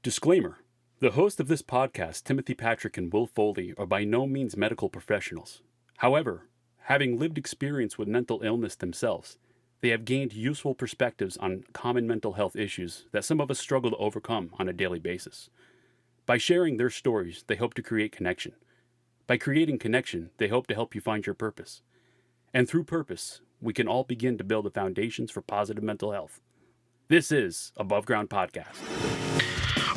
Disclaimer. The hosts of this podcast, Timothy Patrick and Will Foley, are by no means medical professionals. However, having lived experience with mental illness themselves, they have gained useful perspectives on common mental health issues that some of us struggle to overcome on a daily basis. By sharing their stories, they hope to create connection. By creating connection, they hope to help you find your purpose. And through purpose, we can all begin to build the foundations for positive mental health. This is Above Ground Podcast.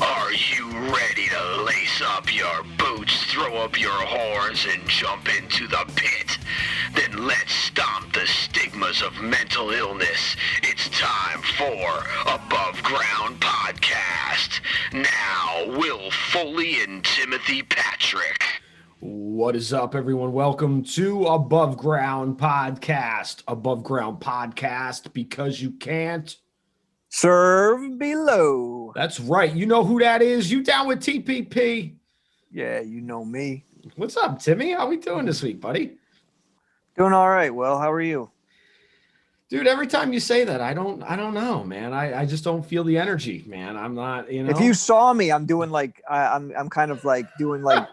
Are you ready to lace up your boots, throw up your horns, and jump into the pit? Then let's stomp the stigmas of mental illness. It's time for Above Ground Podcast. Now, Will Foley and Timothy Patrick. What is up, everyone? Welcome to Above Ground Podcast. Above Ground Podcast, because you can't serve below. That's right. You know who that is. You down with TPP? Yeah, you know me. What's up, Timmy? How we doing this week, buddy? Doing all right. Well, how are you? Dude, every time you say that, I don't know, man. I just don't feel the energy, man. I'm not, you know. If you saw me, I'm doing like I'm kind of like doing like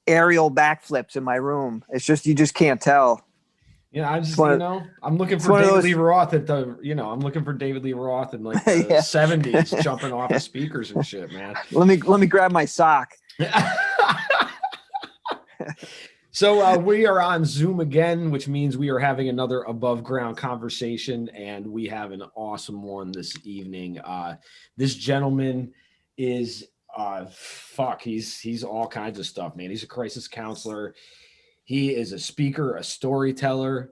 aerial backflips in my room. It's just you just can't tell. Yeah, I just, I'm looking for David Lee Roth I'm looking for David Lee Roth in like the 70s jumping off the speakers and shit, man. Let me grab my sock. So we are on Zoom again, which means we are having another above ground conversation, and we have an awesome one this evening. This gentleman is he's all kinds of stuff, man. He's a crisis counselor. He is a speaker, a storyteller,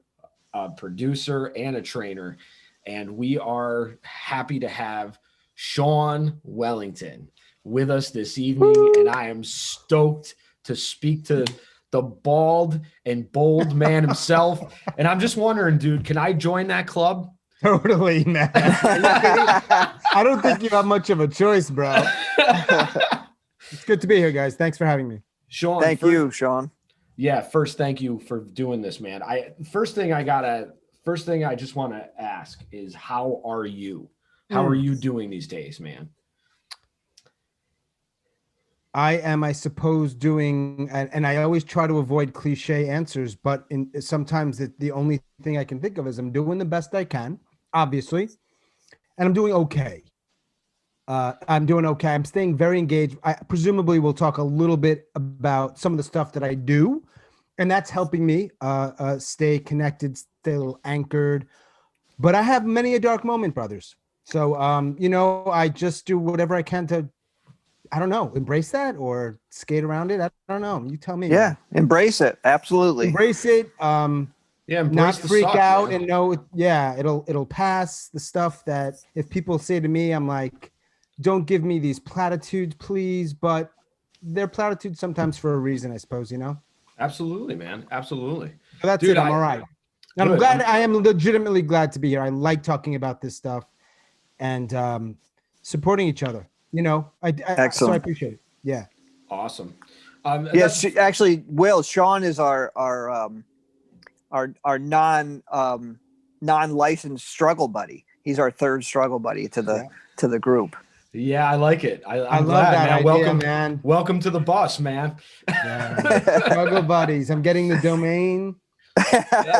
a producer, and a trainer. And we are happy to have Sean Wellington with us this evening. Woo! And I am stoked to speak to the bald and bold man himself. And I'm just wondering, dude, can I join that club? Totally, man. I don't think you have much of a choice, bro. It's good to be here, guys. Thanks for having me. Sean. Thank you, Sean. Yeah, first, thank you for doing this, man. First thing I just want to ask is, how are you? How are you doing these days, man? I am, I suppose, doing, and I always try to avoid cliche answers, but sometimes the only thing I can think of is I'm doing the best I can, obviously, and I'm doing okay. I'm doing okay. I'm staying very engaged. I presumably will talk a little bit about some of the stuff that I do, and that's helping me stay connected, stay a little anchored. But I have many a dark moment, brothers. So, I just do whatever I can to, I don't know, embrace that or skate around it. I don't know. You tell me. Yeah, man. embrace it. Absolutely. Embrace it. Not freak out, man. And know, it'll pass. The stuff that if people say to me, I'm like, don't give me these platitudes, please. But they're platitudes sometimes for a reason, I suppose, you know? Absolutely, man. Absolutely. So that's it. I'm all right. And I'm glad. I am legitimately glad to be here. I like talking about this stuff and supporting each other. You know, excellent. So I appreciate it. Yeah. Awesome. Yes, actually, Will, Sean is our non-licensed struggle buddy. He's our third struggle buddy to the group. Yeah, I like it. I love glad, that man. idea, Welcome, man. Welcome to the bus, man. Yeah. Struggle buddies. I'm getting the domain.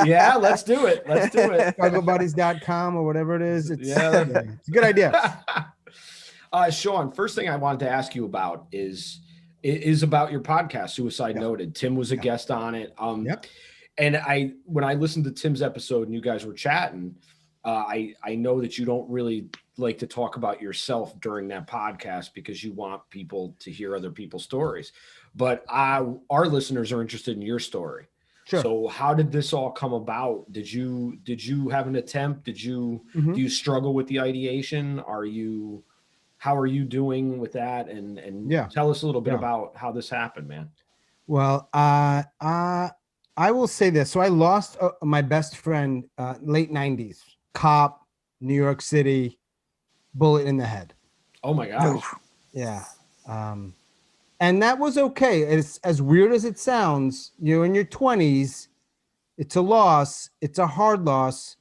Yeah, let's do it. Strugglebuddies.com or whatever it is. It's a good idea. Sean, first thing I wanted to ask you about is about your podcast, Suicide Noted. Tim was a guest on it. And when I listened to Tim's episode and you guys were chatting, I know that you don't really like to talk about yourself during that podcast because you want people to hear other people's stories. But our listeners are interested in your story. Sure. So how did this all come about? Did you have an attempt? Do you struggle with the ideation? How are you doing with that? And tell us a little bit about how this happened, man. Well, I will say this. So I lost my best friend, late 90s, cop, New York City, bullet in the head. Oh my gosh. Yeah. And that was okay. It's as weird as it sounds. You're in your 20s. It's a loss. It's a hard loss.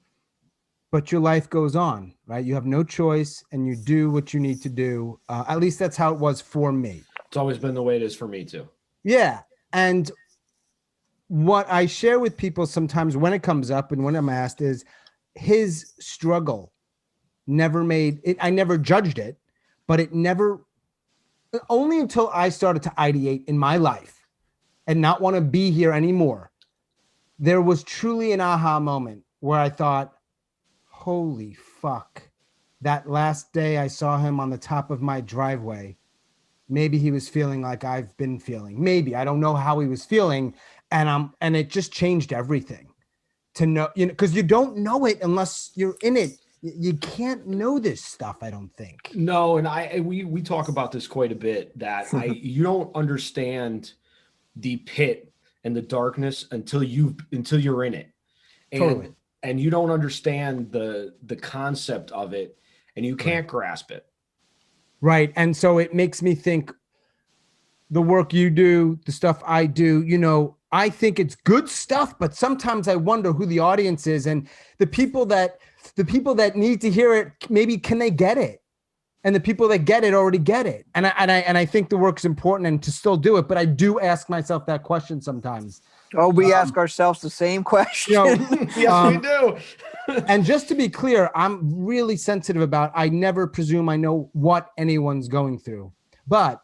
but your life goes on, right? You have no choice and you do what you need to do. At least that's how it was for me. It's always been the way it is for me too. Yeah. And what I share with people sometimes when it comes up and when I'm asked is his struggle never made it. I never judged it, but it never, only until I started to ideate in my life and not want to be here anymore. There was truly an aha moment where I thought, holy fuck, that last day I saw him on the top of my driveway, maybe he was feeling like I've been feeling. Maybe, I don't know how he was feeling. And it just changed everything to know, because you don't know it unless you're in it. You can't know this stuff, I don't think. No, and we talk about this quite a bit, that you don't understand the pit and the darkness until you're in it. Totally. And you don't understand the concept of it, and you can't grasp it. Right. And so it makes me think the work you do, the stuff I do, I think it's good stuff, but sometimes I wonder who the audience is, and the people that need to hear it, maybe can they get it? And the people that get it already get it. And I think the work's important and to still do it, but I do ask myself that question sometimes. Oh, we ask ourselves the same question. Yes, we do. And just to be clear, I'm really sensitive about, I never presume I know what anyone's going through, but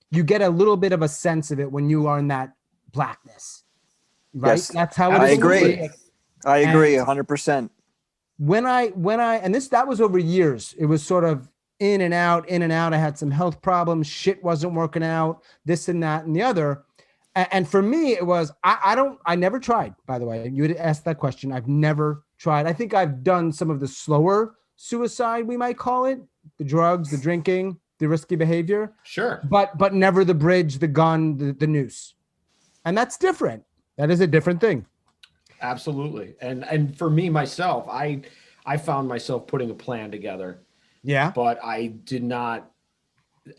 you get a little bit of a sense of it when you are in that blackness, right? Yes, That's how it I is. agree. I agree 100%. When I, and that was over years, it was sort of in and out. I had some health problems. Shit wasn't working out, this and that and the other. And for me, it was, I never tried, by the way. You had asked that question. I've never tried. I think I've done some of the slower suicide, we might call it, the drugs, the drinking, the risky behavior. Sure. But never the bridge, the gun, the noose. And that's different. That is a different thing. Absolutely. And for me, myself, I found myself putting a plan together. Yeah. But I did not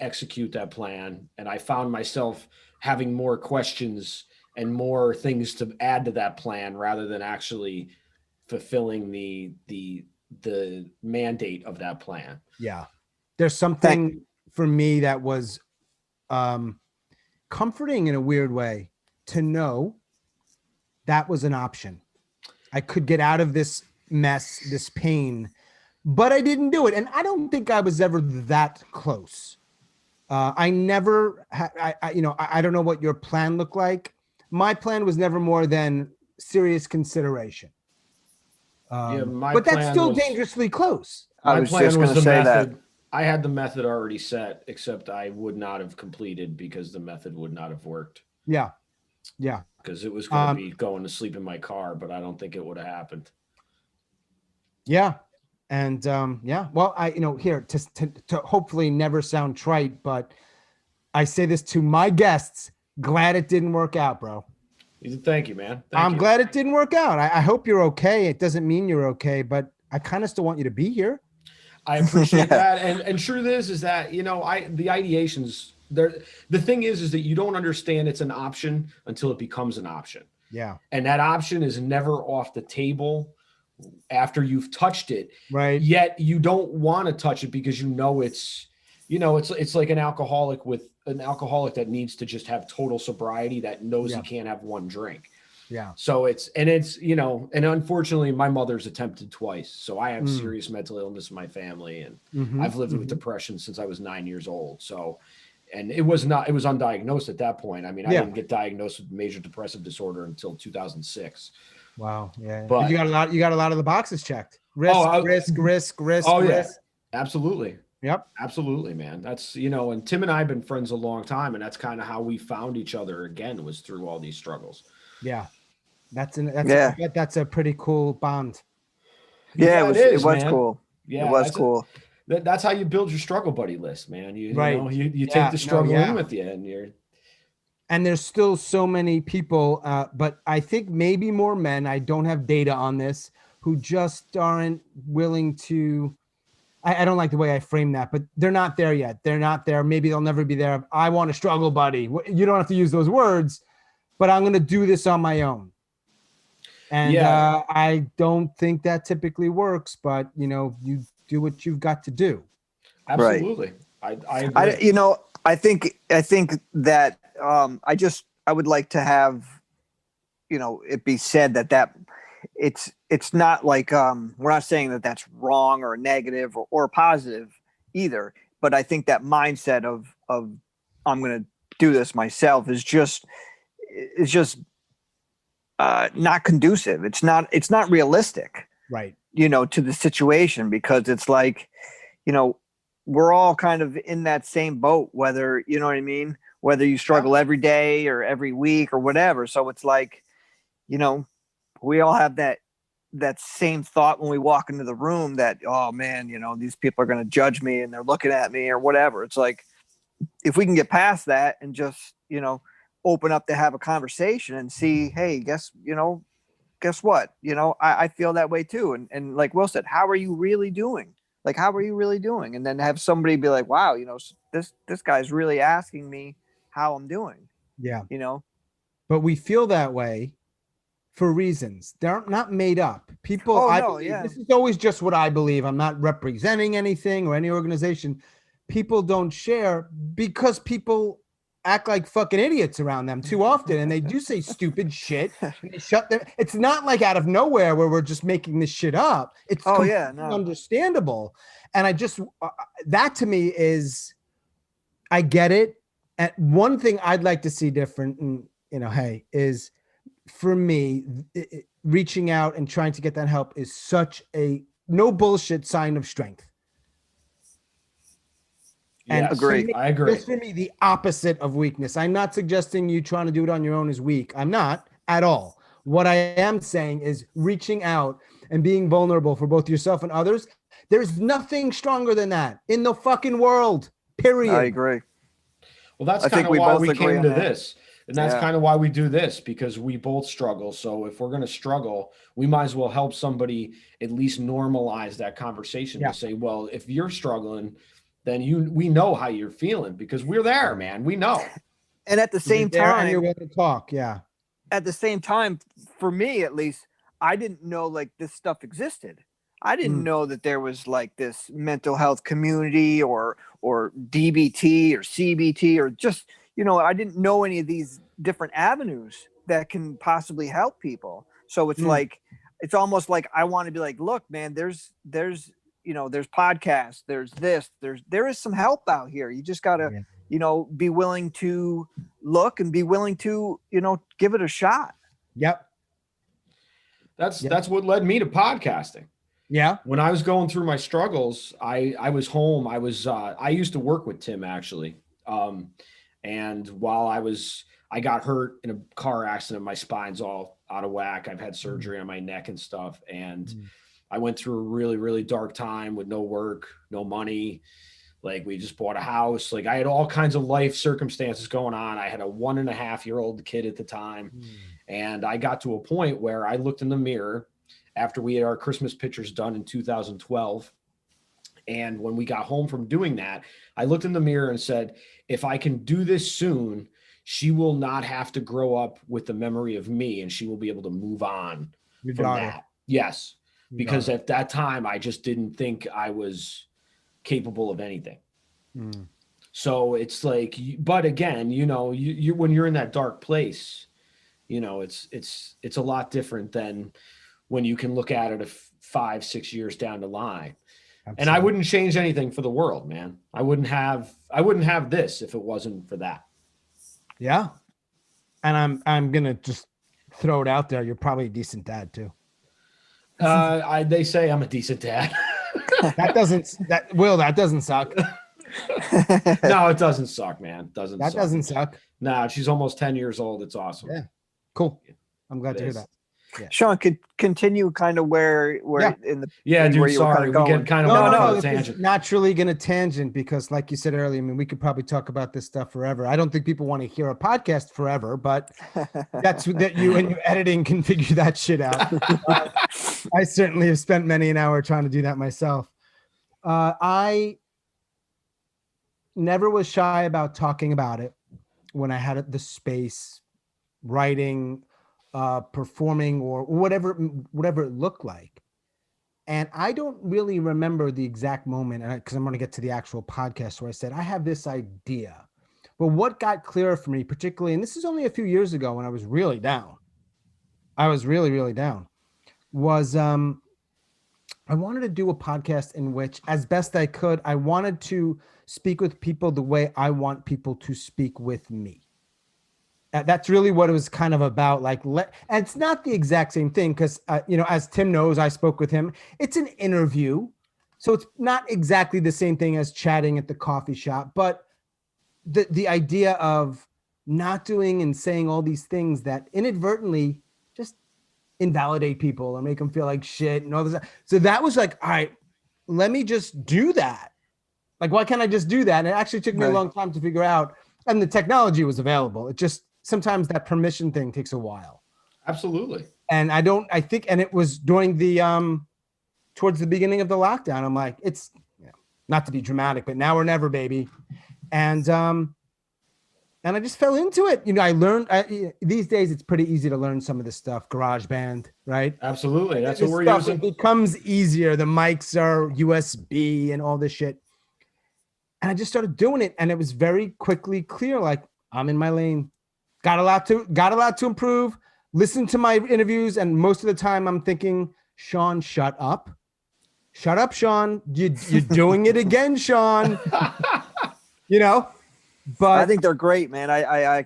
execute that plan. And I found myself having more questions and more things to add to that plan rather than actually fulfilling the mandate of that plan. Yeah. There's something for me that was comforting in a weird way to know that was an option. I could get out of this mess, this pain, but I didn't do it. And I don't think I was ever that close. I never, I don't know what your plan looked like. My plan was never more than serious consideration. But that's still dangerously close. I was just going to say that. I had the method already set, except I would not have completed because the method would not have worked. Yeah. Yeah. Because it was going to be going to sleep in my car, but I don't think it would have happened. Yeah. And well, here to hopefully never sound trite, but I say this to my guests, glad it didn't work out, bro. Thank you, man. I'm glad it didn't work out. I hope you're okay. It doesn't mean you're okay, but I kind of still want you to be here. I appreciate that. And truth is that, the ideations there, the thing is that you don't understand it's an option until it becomes an option. Yeah. And that option is never off the table after you've touched it. Right. Yet you don't want to touch it because it's like an alcoholic that needs to just have total sobriety that knows he can't have one drink. Yeah. So and unfortunately my mother's attempted twice. So I have serious mental illness in my family, and I've lived with depression since I was 9 years old. So, and it was undiagnosed at that point. I mean, I didn't get diagnosed with major depressive disorder until 2006. Wow. Yeah. But you got a lot of the boxes checked. Risk. Oh, Yeah. Absolutely. Yep. Absolutely, man. That's, and Tim and I have been friends a long time, and that's kind of how we found each other again, was through all these struggles. Yeah. That's a pretty cool bond. Yeah, it was cool. Yeah, it was cool. That's how you build your struggle buddy list, man. You take the struggle in with you, and there's still so many people, but I think maybe more men, I don't have data on this, who just aren't willing to, I don't like the way I frame that, but they're not there yet. They're not there. Maybe they'll never be there. I want a struggle buddy. You don't have to use those words, but I'm going to do this on my own. And Yeah. I don't think that typically works, but you do what you've got to do. Right. Absolutely. I agree. I think that I would like to have it be said that it's not like we're not saying that that's wrong or negative or positive either, but I think that mindset of I'm going to do this myself is just not conducive. It's not realistic, Right. to the situation, because it's like, we're all kind of in that same boat, whether, you know what I mean, whether you struggle every day or every week or whatever. So it's like, we all have that same thought when we walk into the room that, oh man, these people are going to judge me and they're looking at me or whatever. It's like, if we can get past that and just, open up to have a conversation and see, hey, guess what? I feel that way too. And like Will said, how are you really doing? Like, how are you really doing? And then have somebody be like, wow, this guy's really asking me how I'm doing, Yeah. you know? But we feel that way for reasons. They're not made up. People, Oh, I no, believe, yeah. this is always just what I believe. I'm not representing anything or any organization. People don't share because people act like fucking idiots around them too often, and they do say stupid shit. And they shut them. It's not like out of nowhere where we're just making this shit up. It's Oh, yeah, completely no. understandable. And I just that to me is, I get it. And one thing I'd like to see different, and hey, is for me, reaching out and trying to get that help is such a no bullshit sign of strength. And Yes, Agree. I agree. This for me, the opposite of weakness. I'm not suggesting you trying to do it on your own is weak. I'm not at all. What I am saying is reaching out and being vulnerable for both yourself and others. There's nothing stronger than that in the fucking world, period. I agree. Well, that's I kind think of we why both we agree came on to that. this. And that's Yeah. kind of why we do this, because we both struggle. So if we're going to struggle, we might as well help somebody at least normalize that conversation Yeah. to say, well, if you're struggling, then we know how you're feeling because we're there, man. We know. And at the You're same there and you're time, willing to talk. Yeah. for me at least, I didn't know like this stuff existed. I didn't know that there was like this mental health community or DBT or CBT or just, I didn't know any of these different avenues that can possibly help people. So it's like, it's almost like I want to be like, look, man, there's podcasts, there is some help out here. You just got to, be willing to look and be willing to, give it a shot. Yep. That's what led me to podcasting. Yeah. When I was going through my struggles, I was home. I used to work with Tim actually. And while I got hurt in a car accident, my spine's all out of whack. I've had surgery on my neck and stuff. And I went through a really, really dark time with no work, no money. Like we just bought a house. Like I had all kinds of life circumstances going on. I had a 1.5-year-old kid at the time. And I got to a point where I looked in the mirror after we had our Christmas pictures done in 2012. And when we got home from doing that, I looked in the mirror and said, if I can do this soon, she will not have to grow up with the memory of me and she will be able to move on from that. Yes. Because at that time, I just didn't think I was capable of anything. So it's like, but again, you when you're in that dark place, it's a lot different than when you can look at it 5-6 years down the line. Absolutely. And I wouldn't change anything for the world, man. I wouldn't have this if it wasn't for that. Yeah. And I'm going to just throw it out there. You're probably a decent dad too. They say I'm a decent dad. That doesn't suck. No, it doesn't suck, man. That doesn't suck. No, she's almost 10 years old. It's awesome. Yeah. Cool. I'm glad to hear that. Yeah. Sean, could continue kind of where in the dude, where you sorry, were we get kind of no, a tangent. Naturally going to tangent because, like you said earlier, I mean, we could probably talk about this stuff forever. I don't think people want to hear a podcast forever, but that's that you and your editing can figure that shit out. I certainly have spent many an hour trying to do that myself. I never was shy about talking about it when I had the space, writing. performing or whatever it looked like. And I don't really remember the exact moment, because I'm going to get to the actual podcast, where I said, I have this idea. But what got clearer for me, particularly, and this is only a few years ago when I was really down, really down, was I wanted to do a podcast in which, as best I could, I wanted to speak with people the way I want people to speak with me. That's really what it was kind of about. And it's not the exact same thing because, as Tim knows, I spoke with him. It's an interview. So it's not exactly the same thing as chatting at the coffee shop. But the idea of not doing and saying all these things that inadvertently just invalidate people or make them feel like shit and all this. So that was like, all right, let me just do that. Like, why can't I just do that? And it actually took me a long time to figure out. And the technology was available. It just, sometimes that permission thing takes a while. Absolutely. And I think it was during the, towards the beginning of the lockdown. I'm like, it's not to be dramatic, but now or never, baby. And I just fell into it. I learned these days, it's pretty easy to learn some of this stuff. GarageBand, right? Absolutely. That's what we're using. It becomes easier. The mics are USB and all this shit. And I just started doing it. And it was very quickly clear. Like, I'm in my lane. Got a lot to improve. Listen to my interviews. And most of the time I'm thinking, Sean, shut up. Shut up, Sean. You're doing it again, Sean. But I think they're great, man. I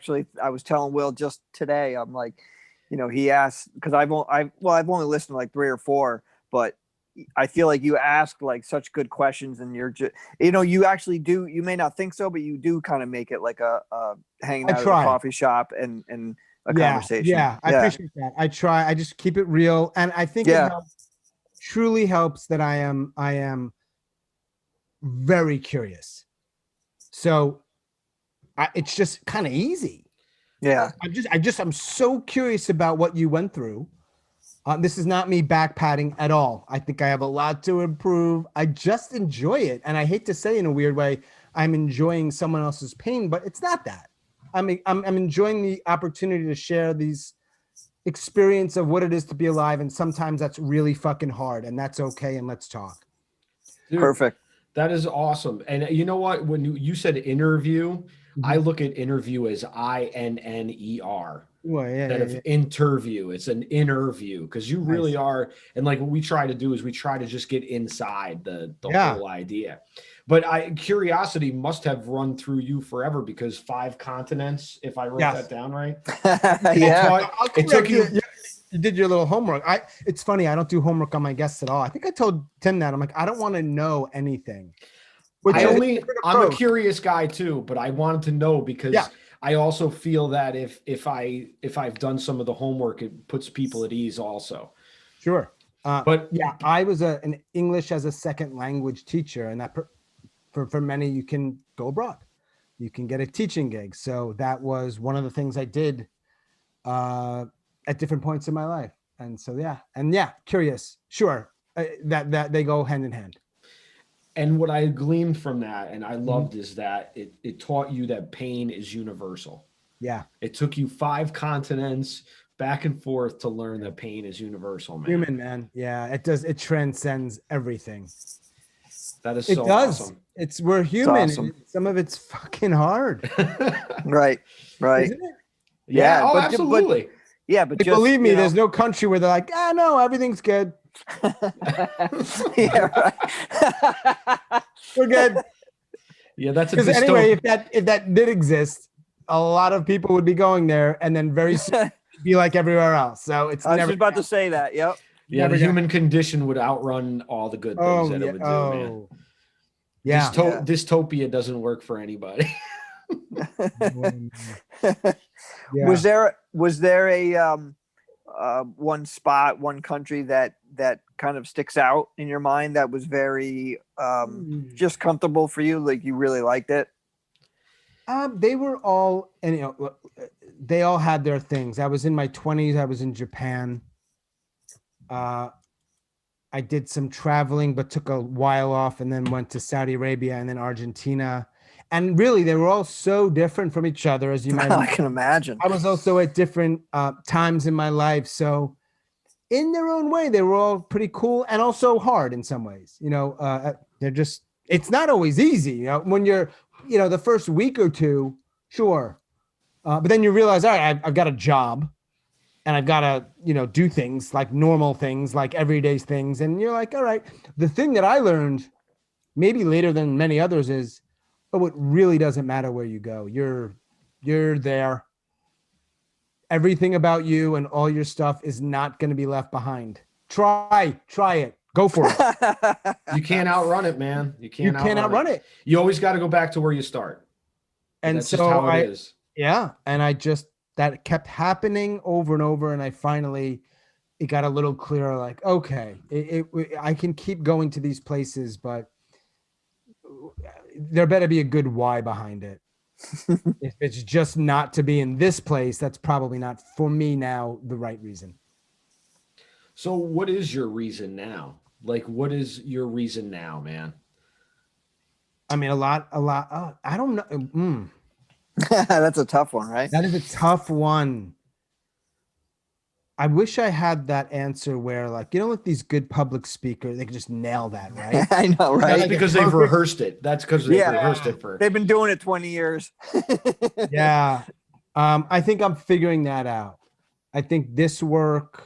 was telling Will just today, I'm like, he asked, because I've only listened to like 3 or 4, but I feel like you ask like such good questions, and you're just, you actually do, you may not think so, but you do kind of make it like a hanging out at a coffee shop and a conversation. Yeah, I appreciate that. I try. I just keep it real. And I think it truly helps that I am very curious. So it's just kind of easy. Yeah. I'm so curious about what you went through. This is not me back patting at all. I think I have a lot to improve. I just enjoy it. And I hate to say in a weird way, I'm enjoying someone else's pain, but it's not that. I'm enjoying the opportunity to share these experience of what it is to be alive. And sometimes that's really fucking hard, and that's okay. And let's talk. Dude, perfect. That is awesome. And you know what? When you said interview, I look at interview as INNER. Well, Instead of interview, it's an interview, because you really are. And like what we try to do is we try to just get inside the whole idea. But curiosity must have run through you forever, because 5 continents, if I wrote that down right. It took you. You did your little homework. It's funny. I don't do homework on my guests at all. I think I told Tim that. I'm like, I don't want to know anything. I'm a curious guy too, but I wanted to know because I also feel that if I've done some of the homework, it puts people at ease also. Sure. But I was an English as a second language teacher, and that for many, you can go abroad. You can get a teaching gig. So that was one of the things I did at different points in my life. And so, curious. Sure. That they go hand in hand. And what I gleaned from that, and I loved, is that it taught you that pain is universal. Yeah. It took you 5 continents back and forth to learn that pain is universal, man. Human, man. Yeah, it does. It transcends everything. That is so awesome. We're human. It's awesome. Some of it's fucking hard. Right. Isn't it? Yeah. Oh, absolutely. But just, believe me, there's no country where they're like, no, everything's good. We're good. Yeah, that's because anyway, if that did exist, a lot of people would be going there, and then very soon be like everywhere else. So it's I was just about to say that. Yep. Yeah, the human condition would outrun all the good things that it would do, man. Yeah. Dystopia doesn't work for anybody. Was there a one country that kind of sticks out in your mind that was very just comfortable for you, like you really liked it? They were all, and they all had their things. I was in my 20s. I was in Japan. I did some traveling, but took a while off, and then went to Saudi Arabia and then Argentina. And really, they were all so different from each other, as you might I can imagine. I was also at different times in my life. So in their own way, they were all pretty cool and also hard in some ways. They're just, it's not always easy. When you're, the first week or two, sure. But then you realize, all right, I've got a job and I've got to, do things like normal things, like everyday things. And you're like, all right, the thing that I learned maybe later than many others is, oh, it really doesn't matter where you go. You're there. Everything about you and all your stuff is not going to be left behind. Try it. Go for it. You can't outrun it, man. You can't outrun it. You always got to go back to where you start. And that's so just how it is. Yeah. And that kept happening over and over. And it got a little clearer, like, okay, I can keep going to these places, but there better be a good why behind it. If it's just not to be in this place, that's probably not for me now the right reason. So what is your reason now? Like, what is your reason now, man? I mean, a lot. I don't know. That's a tough one, right? That is a tough one. I wish I had that answer where, like, like these good public speakers, they can just nail that, right? I know, right? That's because they've rehearsed it. That's because they've rehearsed it for. They've been doing it 20 years. Yeah. I think I'm figuring that out. I think this work,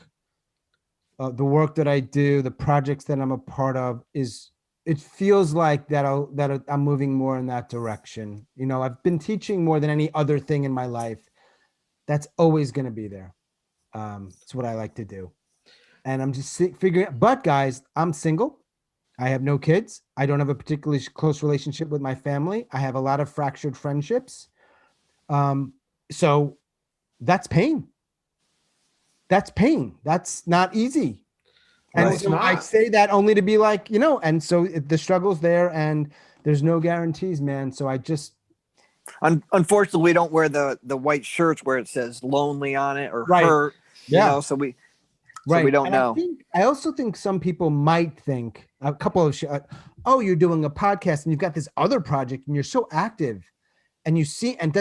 the work that I do, the projects that I'm a part of it feels like that I'm moving more in that direction. I've been teaching more than any other thing in my life. That's always going to be there. It's what I like to do. And I'm just figuring out, but guys, I'm single. I have no kids. I don't have a particularly close relationship with my family. I have a lot of fractured friendships. So that's pain. That's not easy. And Right. so I say that only to be like, and so the struggle's there and there's no guarantees, man. So I just, unfortunately, we don't wear the white shirts where it says lonely on it or hurt. Yeah. So we don't know. I also think some people might think a couple of, oh, you're doing a podcast and you've got this other project and you're so active and you see, and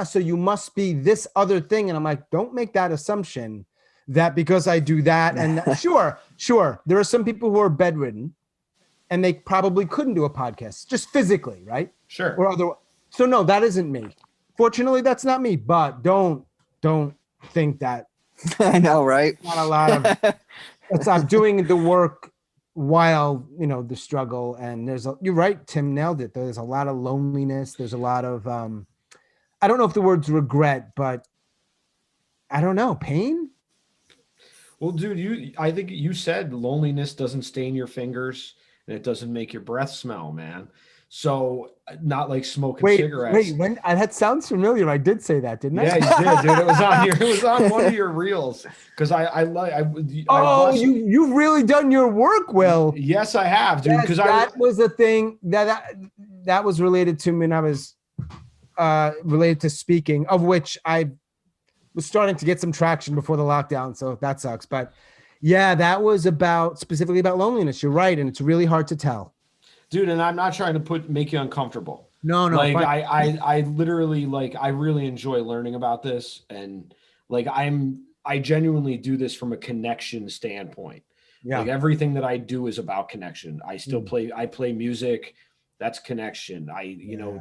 so you must be this other thing. And I'm like, don't make that assumption that because I do that. And sure. There are some people who are bedridden and they probably couldn't do a podcast just physically, right? Sure. Or other. So no, that isn't me. Fortunately, that's not me, but don't think that. I know, right? Not a lot of, I'm doing the work while, the struggle. And you're right, Tim nailed it. There's a lot of loneliness. There's a lot of, I don't know if the word's regret, but I don't know, pain. Well, dude, I think you said loneliness doesn't stain your fingers and it doesn't make your breath smell, man. So not like smoking cigarettes. Wait, that sounds familiar. I did say that, didn't I? Yeah, you did, dude. It was on one of your reels. Because you've really done your work, Will. Yes, I have, dude. Because that was a thing that was related to me when I was related to speaking, of which I was starting to get some traction before the lockdown. So that sucks. But yeah, that was specifically about loneliness. You're right. And it's really hard to tell. Dude, and I'm not trying to make you uncomfortable. No. Like I literally I really enjoy learning about this, and like I genuinely do this from a connection standpoint. Yeah. Like everything that I do is about connection. I still play music. That's connection.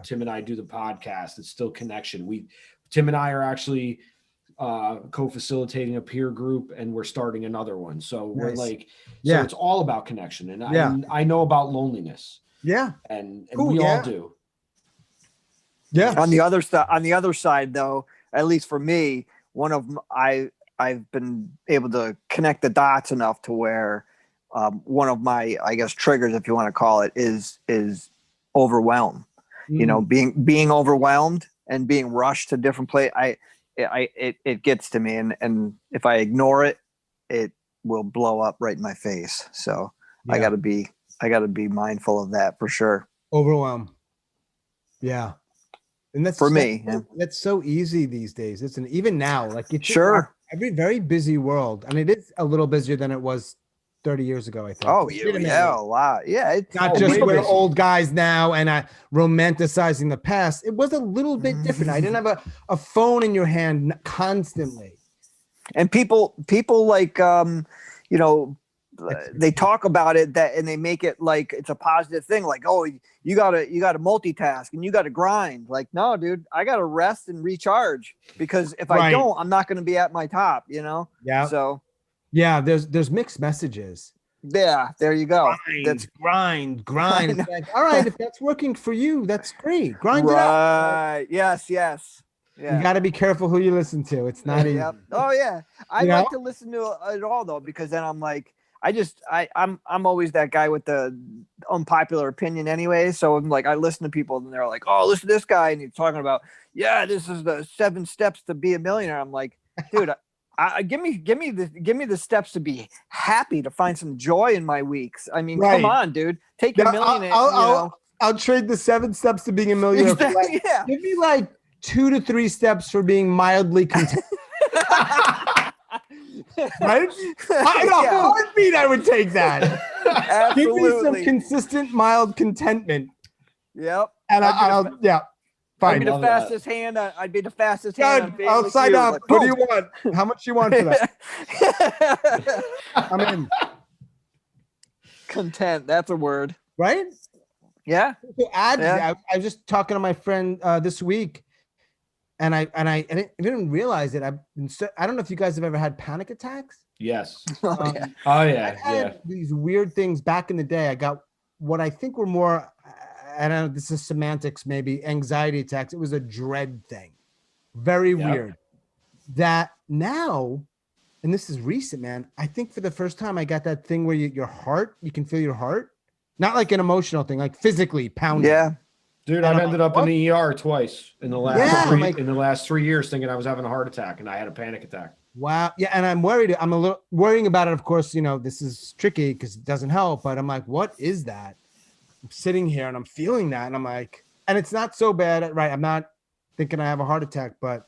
Tim and I do the podcast. It's still connection. Tim and I are actually co-facilitating a peer group, and we're starting another one. So we're so it's all about connection. And I know about loneliness. Yeah. And we all do. Yeah. On the other side though, at least for me, I've been able to connect the dots enough to where one of my, I guess, triggers, if you want to call it, is overwhelm. Being overwhelmed and being rushed to different places. It gets to me, and if I ignore it, it will blow up right in my face. So I gotta be mindful of that for sure. Overwhelm. Yeah. And that's for me. That's so easy these days. Even now, like it's sure every very busy world. And it is a little busier than it was 30 years ago, I think. Oh, Legitimately. yeah, a lot. Yeah. Not just we're old guys now and romanticizing the past. It was a little bit different. I didn't have a phone in your hand constantly. And people like, you know, they talk about it and they make it like it's a positive thing. Like, oh, you gotta multitask and you gotta grind. Like, no, dude, I gotta rest and recharge, because if I don't, I'm not going to be at my top, you know? Yeah. So yeah, there's mixed messages. Yeah, there you go. That's grind. It's like, all right, if that's working for you, that's great. Grind it out. Right. Yes. Yeah. You got to be careful who you listen to. It's not easy. Oh yeah. I like to listen to it all though, because then I'm like, I'm always that guy with the unpopular opinion anyway. So I'm like, I listen to people and they're like, oh, listen to this guy, and he's talking about, yeah, this is the 7 steps to be a millionaire. I'm like, dude, give me the steps to be happy, to find some joy in my weeks. I mean, come on, dude, take your millionaire. I'll trade the 7 steps to being a millionaire. Give me like 2 to 3 steps for being mildly content. Right? In a heartbeat, I would take that. Absolutely. Give me some consistent, mild contentment. Yep. And I'll fine. I'd be the fastest hand. I'd be the fastest hand. I'll sign up. Like, what do you want? How much you want for that? I'm in. Content. That's a word. Right? Yeah. I was just talking to my friend this week, and I didn't realize it. I don't know if you guys have ever had panic attacks. Yes. I had these weird things back in the day. I got what I think were more, I don't know, this is semantics, maybe anxiety attacks. It was a dread thing. Very weird. That now, and this is recent, man, I think for the first time I got that thing where your heart, you can feel your heart. Not like an emotional thing, like physically pounding. Yeah. Dude, I've ended up in the ER twice in the last 3 years, thinking I was having a heart attack, and I had a panic attack. Wow. Yeah. And I'm worried. I'm a little worrying about it. Of course, you know, this is tricky because it doesn't help, but I'm like, what is that? I'm sitting here and I'm feeling that. And I'm like, and it's not so bad. Right. I'm not thinking I have a heart attack, but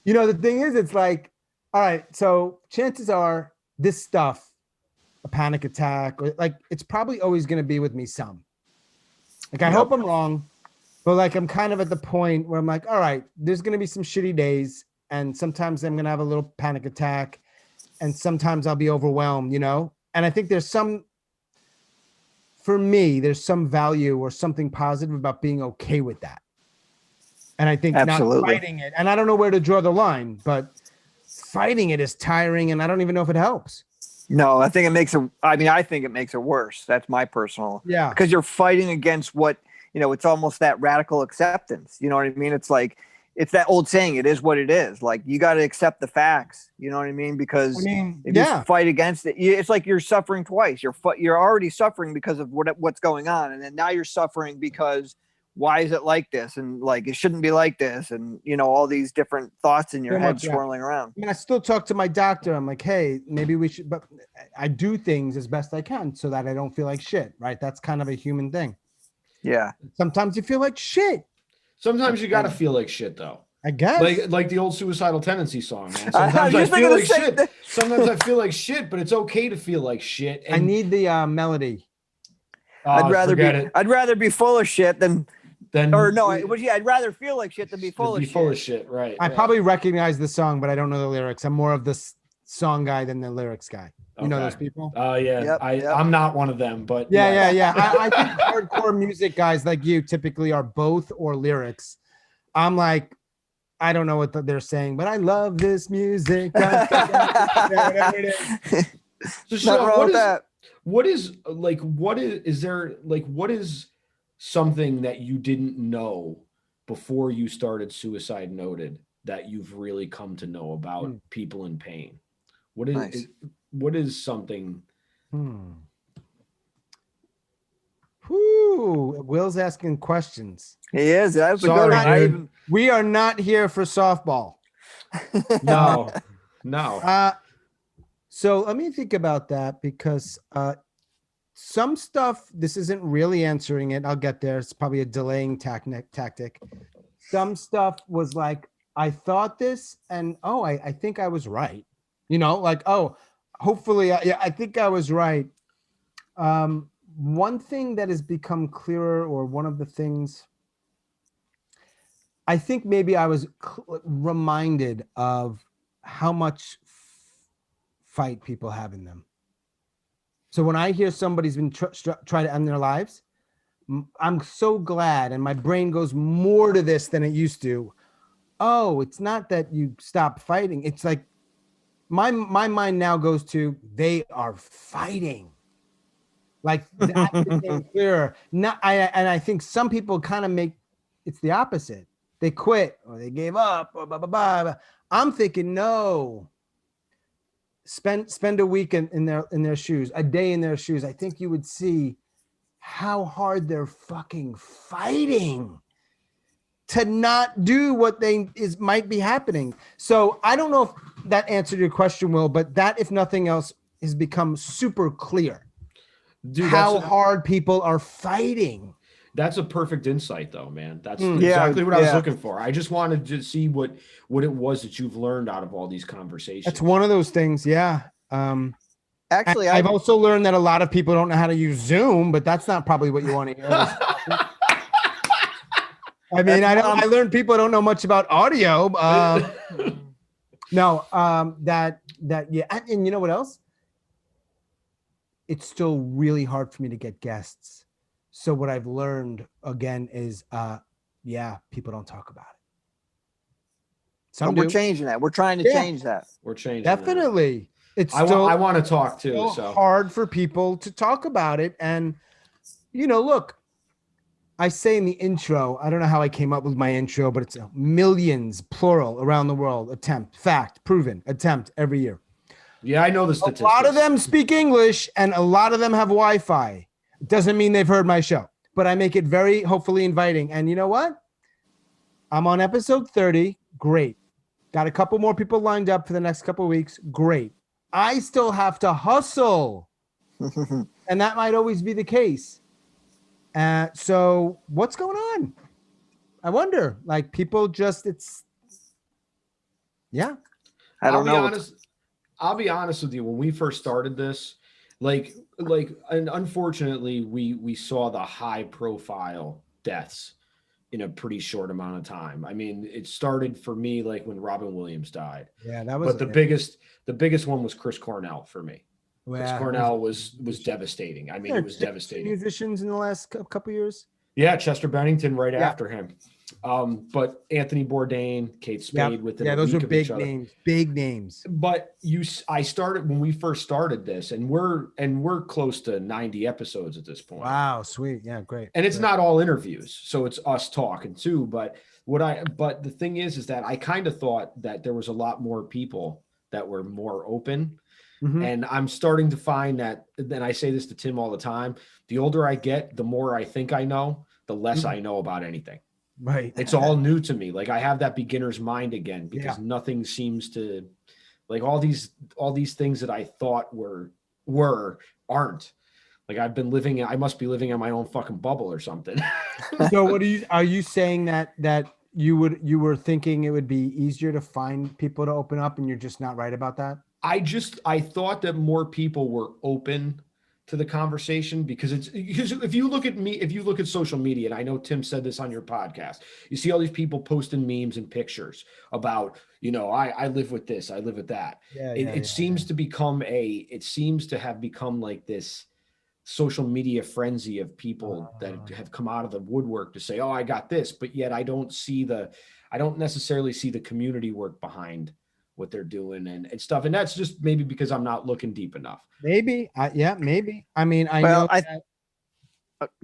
you know, the thing is, it's like, all right, so chances are this stuff, a panic attack, or like, it's probably always going to be with me some. Like, I hope I'm wrong, but like, I'm kind of at the point where I'm like, all right, there's going to be some shitty days. And sometimes I'm going to have a little panic attack, and sometimes I'll be overwhelmed, you know? And I think there's some value or something positive about being okay with that. And I think not fighting it. And I don't know where to draw the line, but fighting it is tiring, and I don't even know if it helps. No, I think it makes it worse. That's my personal. Yeah. Because you're fighting against what, you know, it's almost that radical acceptance. You know what I mean? It's like, it's that old saying, it is what it is. Like, you got to accept the facts. You know what I mean? Because if you fight against it, it's like you're suffering twice. You're already suffering because of what's going on. And then now you're suffering because why is it like this? And like, it shouldn't be like this. And, you know, all these different thoughts in your head swirling around. I mean, I still talk to my doctor. I'm like, hey, maybe we should, but I do things as best I can so that I don't feel like shit. Right. That's kind of a human thing. Yeah. Sometimes you feel like shit. Sometimes you got to feel like shit, though. I guess. Like the old Suicidal Tendency song, man. Sometimes I feel like shit. Sometimes I feel like shit, but it's okay to feel like shit. And I need the melody. I'd rather be full of shit than I'd rather feel like shit than be full of shit. Right. I probably recognize the song, but I don't know the lyrics. I'm more of the song guy than the lyrics guy. You know those people? Oh, yeah. I'm not one of them, but yeah. I think hardcore music guys like you typically are both or lyrics. I'm like, I don't know what they're saying, but I love this music. Whatever it is. So, Sean, what is something that you didn't know before you started Suicide Noted that you've really come to know about people in pain? What is something? Will's asking questions. He is. That's We are not here for softball. No. So let me think about that, because some stuff, this isn't really answering it. I'll get there. It's probably a delaying tactic. Some stuff was like, I thought this, and I think I was right. You know, like, hopefully, I think I was right. One thing that has become clearer, or one of the things, I think maybe I was reminded of how much fight people have in them. So when I hear somebody's been try to end their lives, I'm so glad, and my brain goes more to this than it used to. Oh, it's not that you stop fighting. It's like my mind now goes to, they are fighting. Like that became clearer. I think some people kind of make it's the opposite. They quit or they gave up or blah blah blah. I'm thinking, no. Spend a week in their shoes, a day in their shoes. I think you would see how hard they're fucking fighting to not do what might be happening. So I don't know if that answered your question, Will, but that, if nothing else, has become super clear. Dude, how hard people are fighting. That's a perfect insight, though, man. That's exactly what I was looking for. I just wanted to see what it was that you've learned out of all these conversations. That's one of those things, yeah. Actually, I've also learned that a lot of people don't know how to use Zoom, but that's not probably what you want to hear. I mean, I learned people don't know much about audio. Yeah. And you know what else? It's still really hard for me to get guests. So what I've learned again is, people don't talk about it. We're changing that. We're trying to change that. We're changing. Definitely. It's I want to talk too. It's so hard for people to talk about it. And, look, I say in the intro, I don't know how I came up with my intro, but it's millions, plural, around the world. Attempt, fact, proven, attempt every year. Yeah, I know the statistics. A lot of them speak English and a lot of them have Wi-Fi. It doesn't mean they've heard my show, but I make it very, hopefully, inviting. And you know what? I'm on episode 30. Great. Got a couple more people lined up for the next couple of weeks. Great. I still have to hustle. And that might always be the case. So what's going on? I wonder. Like, people just, I don't know. I'll be honest with you. When we first started this, and unfortunately, we saw the high profile deaths in a pretty short amount of time. I mean, it started for me like when Robin Williams died. Yeah, that was. But the biggest one was Chris Cornell for me. Well, Chris Cornell was devastating. I mean, it was devastating. Musicians in the last couple of years. Yeah, Chester Bennington right after him. But Anthony Bourdain, Kate Spade within a those week are of big each other. big names. But I started when we first started this, and we're close to 90 episodes at this point. Wow, sweet, yeah, great. And it's not all interviews, so it's us talking too. But the thing is that I kind of thought that there was a lot more people that were more open. Mm-hmm. And I'm starting to find that, and I say this to Tim all the time, the older I get, the more I think I know, the less I know about anything. Right. It's all new to me. Like, I have that beginner's mind again, because nothing seems to, like, all these things that I thought aren't. Like, I must be living in my own fucking bubble or something. So are you saying that you were thinking it would be easier to find people to open up, and you're just not right about that? I thought that more people were open to the conversation, because if you look at social media, and I know Tim said this on your podcast, you see all these people posting memes and pictures about, I live with this, I live with that. It seems to have become like this social media frenzy of people that have come out of the woodwork to say, oh, I got this, but yet I don't necessarily see the community work behind what they're doing and stuff. And that's just maybe because I'm not looking deep enough. Maybe. Maybe. I mean,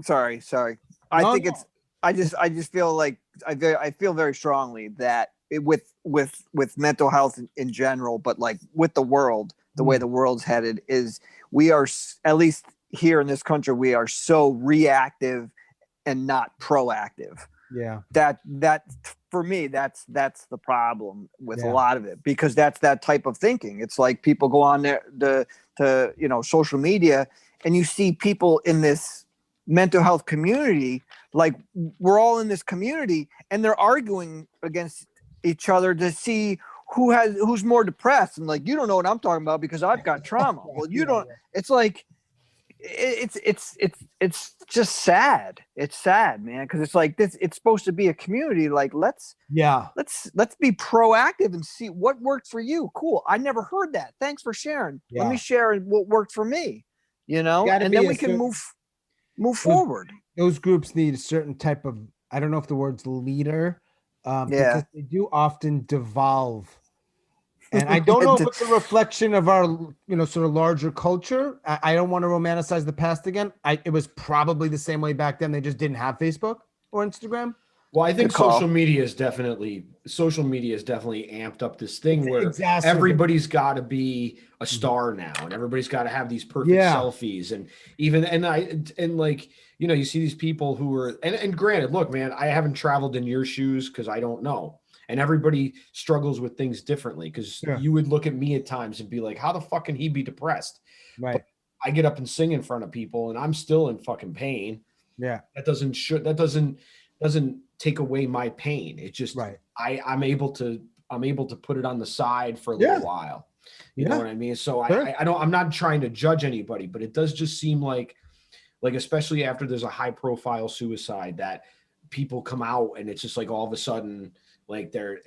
sorry. I just feel like I feel very strongly that with mental health in general, but like with the world, the way the world's headed is, we are, at least here in this country, we are so reactive and not proactive. Yeah. That for me, that's the problem with a lot of it, because that's that type of thinking. It's like people go on there to social media, and you see people in this mental health community, like, we're all in this community, and they're arguing against each other to see who's more depressed, and like, you don't know what I'm talking about because I've got trauma. Well, you don't. It's like it's just sad. It's sad, man, because it's like this. It's supposed to be a community. Like, let's be proactive and see what worked for you. Cool. I never heard that. Thanks for sharing. Yeah. Let me share what worked for me. You know, and then we can move forward. Those groups need a certain type of, I don't know if the word's leader, because they do often devolve. And I don't know if it's a reflection of our, sort of larger culture. I don't want to romanticize the past again. It was probably the same way back then. They just didn't have Facebook or Instagram. Well, I think social media has definitely amped up this thing where everybody's got to be a star now, and everybody's got to have these perfect selfies, and you see these people who are, and granted, look, man, I haven't traveled in your shoes because I don't know. And everybody struggles with things differently, because you would look at me at times and be like, how the fuck can he be depressed? Right. But I get up and sing in front of people and I'm still in fucking pain. Yeah. That doesn't take away my pain. It's just, I'm able to put it on the side for a little while. You know what I mean? So I'm not trying to judge anybody, but it does just seem like especially after there's a high profile suicide, that people come out and it's just like all of a sudden, like they're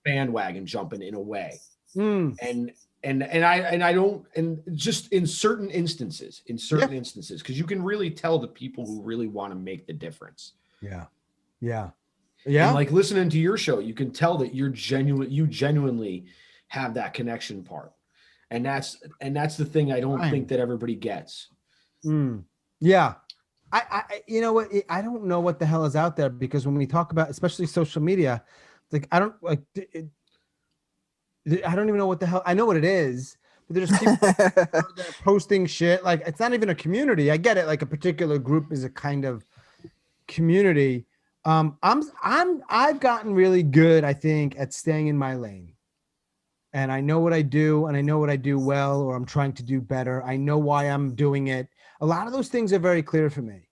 bandwagon jumping in a way. And I don't, and just in certain instances, because you can really tell the people who really want to make the difference. And like listening to your show, you can tell that you genuinely have that connection part. And that's the thing I don't think that everybody gets. Yeah. I you know what? I don't know what the hell is out there, because when we talk about, especially social media, like, I don't even know what the hell. I know what it is, but there's people that are posting shit. Like, it's not even a community. I get it. Like, a particular group is a kind of community. I've gotten really good, I think, at staying in my lane. And I know what I do, and I know what I do well, or I'm trying to do better. I know why I'm doing it. A lot of those things are very clear for me.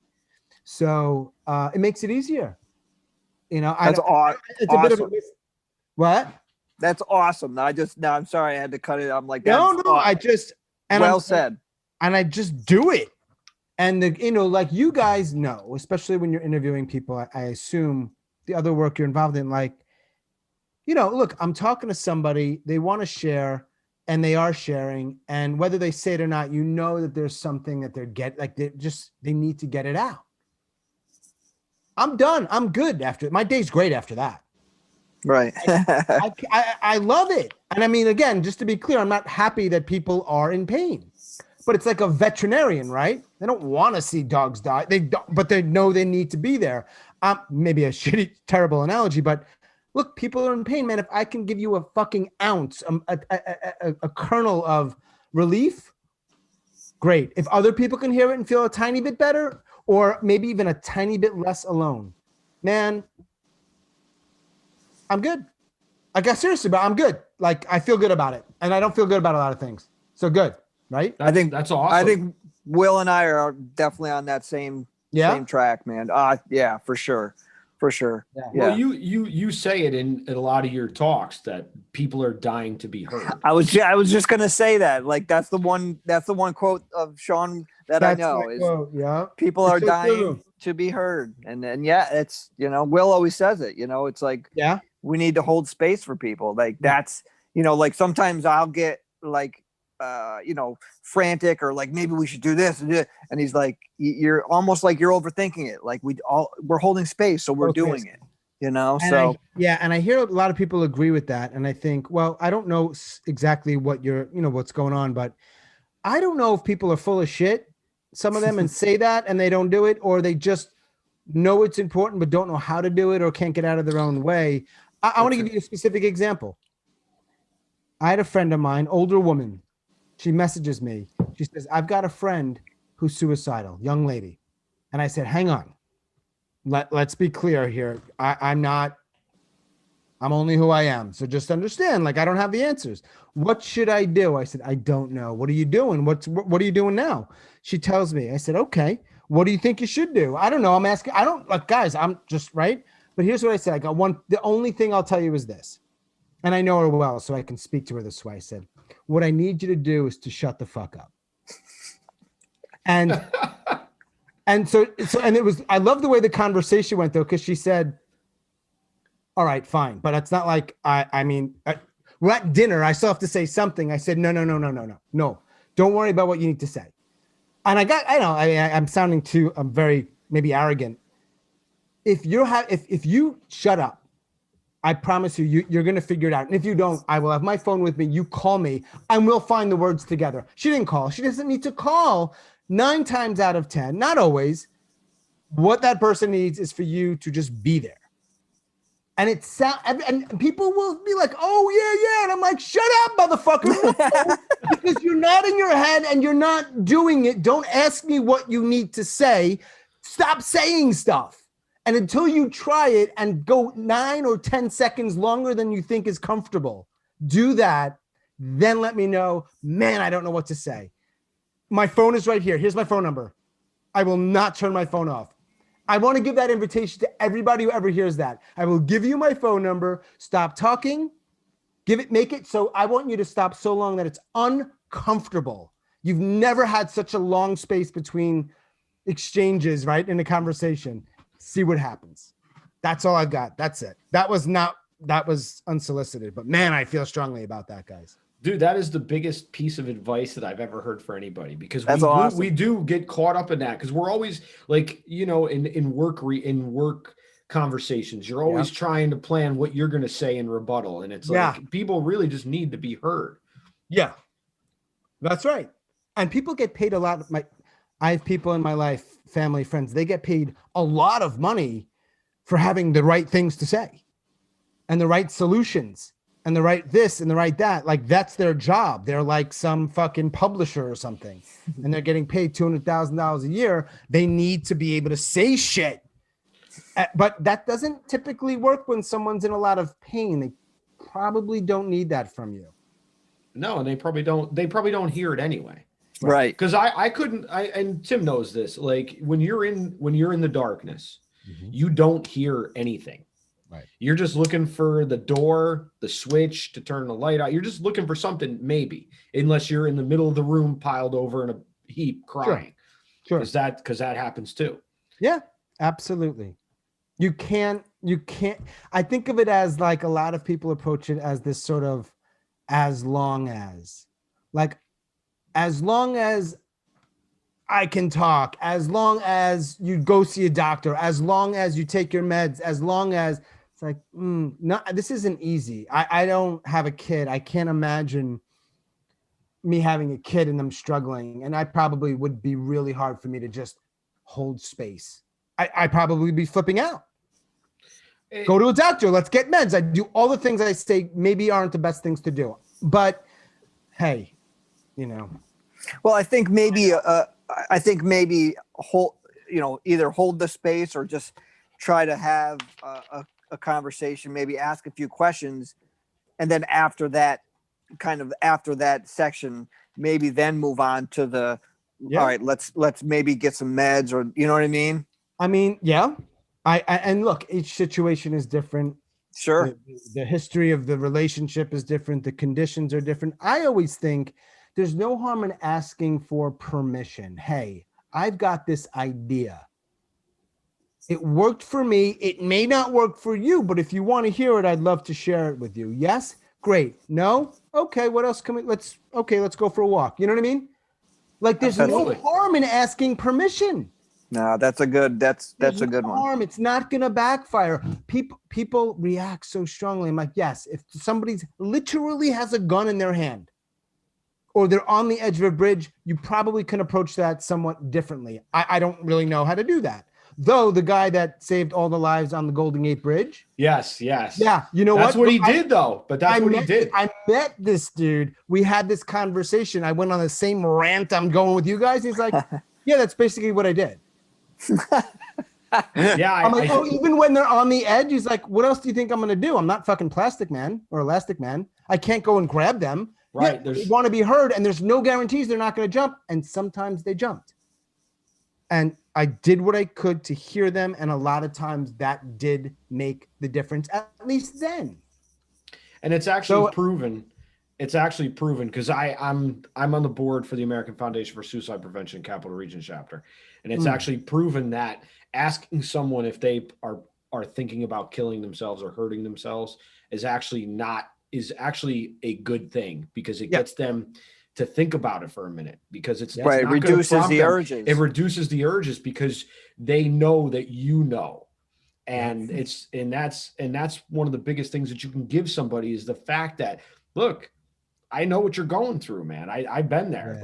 So it makes it easier. That's awesome. It's a bit of a what? That's awesome. I'm sorry I had to cut it. I'm like, no, I just, and well said. And I just do it. And like, you guys know, especially when you're interviewing people, I assume the other work you're involved in, like, look, I'm talking to somebody, they want to share, and they are sharing, and whether they say it or not, that there's something that they need to get it out. I'm done. I'm good after my day's great after that. Right. I love it. And I mean, again, just to be clear, I'm not happy that people are in pain, but it's like a veterinarian, right? They don't want to see dogs die. But they know they need to be there. Maybe a shitty, terrible analogy, but look, people are in pain, man. If I can give you a fucking ounce, a kernel of relief, great. If other people can hear it and feel a tiny bit better, or maybe even a tiny bit less alone, man, I'm good. Like, seriously, but I'm good. Like, I feel good about it, and I don't feel good about a lot of things. So good, right? I think that's awesome. I think Will and I are definitely on that same track, man. Yeah, for sure. Yeah. Well, you say it in a lot of your talks that people are dying to be heard. I was just gonna say that. Like, that's the one quote of Sean that I know is people are dying to be heard. And it's, Will always says it, it's like, we need to hold space for people. Like, that's, like, sometimes I'll get like, frantic, or like, maybe we should do this. And he's like, you're almost like you're overthinking it. Like, we're holding space, so we're doing it, And I hear a lot of people agree with that. And I think, well, I don't know exactly what what's going on, but I don't know if people are full of shit, some of them, and say that and they don't do it, or they just know it's important but don't know how to do it, or can't get out of their own way. I want to give you a specific example. I had a friend of mine, older woman. She messages me. She says, I've got a friend who's suicidal, young lady. And I said, hang on. Let's be clear here. I'm only who I am. So just understand, like, I don't have the answers. What should I do? I said, I don't know. What are you doing? What are you doing now? She tells me. I said, okay, what do you think you should do? I don't know. I'm asking. I don't, like, guys, I'm just right. But here's what I said. The only thing I'll tell you is this. and I know her well, so I can speak to her this way. I said, what I need you to do is to shut the fuck up. And so and it was, I love the way the conversation went though, because she said, all right, fine. But it's not like, I mean, we're at dinner. I still have to say something. I said, no. Don't worry about what you need to say. And I'm sounding too, I'm very maybe arrogant. If you shut up, I promise you're going to figure it out. And if you don't, I will have my phone with me. You call me and we'll find the words together. She didn't call. She doesn't need to call. 9 times out of 10, not always. What that person needs is for you to just be there. And and people will be like, oh yeah. And I'm like, shut up, motherfucker. Because you're not in your head and you're not doing it. Don't ask me what you need to say. Stop saying stuff. And until you try it and go 9 or 10 seconds longer than you think is comfortable, do that. Then let me know, man, I don't know what to say. My phone is right here. Here's my phone number. I will not turn my phone off. I want to give that invitation to everybody who ever hears that. I will give you my phone number. Stop talking. Make it so I want you to stop so long that it's uncomfortable. You've never had such a long space between exchanges, right? In a conversation. See what happens. That's all I've got. That's it. That was unsolicited, but man, I feel strongly about that, guys. Dude, that is the biggest piece of advice that I've ever heard for anybody, because we do get caught up in that, because we're always like, in work conversations, you're always trying to plan what you're going to say in rebuttal. And it's like, people really just need to be heard. Yeah, that's right. And people get paid a lot. I have people in my life, family, friends, they get paid a lot of money for having the right things to say and the right solutions. And the right this and the right that, like that's their job. They're like some fucking publisher or something, and they're getting paid $200,000 a year. They need to be able to say shit, but that doesn't typically work when someone's in a lot of pain. They probably don't need that from you. No, and they probably don't hear it anyway. Right. Because I couldn't. And Tim knows this. Like when you're in the darkness, you don't hear anything. Right. You're just looking for the door, the switch to turn the light out. You're just looking for something, maybe, unless you're in the middle of the room, piled over in a heap, crying. Sure. Because that happens too. Yeah, absolutely. You can't. I think of it as like a lot of people approach it as this sort of, as long as I can talk, as long as you go see a doctor, as long as you take your meds, as long as. It's like, no, this isn't easy. I don't have a kid. I can't imagine me having a kid and them struggling. And I probably would be really hard for me to just hold space. I probably be flipping out. Go to a doctor. Let's get meds. I do all the things I say maybe aren't the best things to do. But hey, Well, I think maybe hold, either hold the space or just try to have a conversation, maybe ask a few questions, and then after that section, maybe then move on to the all right, let's maybe get some meds, or you know what I mean? I mean, yeah. And look, each situation is different. Sure. The history of the relationship is different. The conditions are different. I always think there's no harm in asking for permission. Hey, I've got this idea. It worked for me. It may not work for you, but if you want to hear it, I'd love to share it with you. Yes? Great. No? Okay. What else can we, let's go for a walk. You know what I mean? Like there's no harm in asking permission. No, that's a good one. It's not going to backfire. People react so strongly. I'm like, yes, if somebody's literally has a gun in their hand or they're on the edge of a bridge, you probably can approach that somewhat differently. I don't really know how to do that. Though the guy that saved all the lives on the Golden Gate Bridge. Yes. Yeah. You know that's what he did though. But that's what he did. I met this dude. We had this conversation. I went on the same rant I'm going with you guys. He's like, yeah, that's basically what I did. Yeah. I'm like, even when they're on the edge, he's like, what else do you think I'm going to do? I'm not fucking Plastic Man or Elastic Man. I can't go and grab them. Right. Yeah, they want to be heard and there's no guarantees they're not going to jump. And sometimes they jumped. And I did what I could to hear them. And a lot of times that did make the difference, at least then. And it's actually proven. It's actually proven because I'm on the board for the American Foundation for Suicide Prevention Capital Region chapter, and it's actually proven that asking someone if they are thinking about killing themselves or hurting themselves is actually a good thing, because it gets them to think about it for a minute, because it's right. It not reduces the them. urges. It reduces the urges because they know that you know. And that's one of the biggest things that you can give somebody is the fact that, look, I know what you're going through, man. I've been there.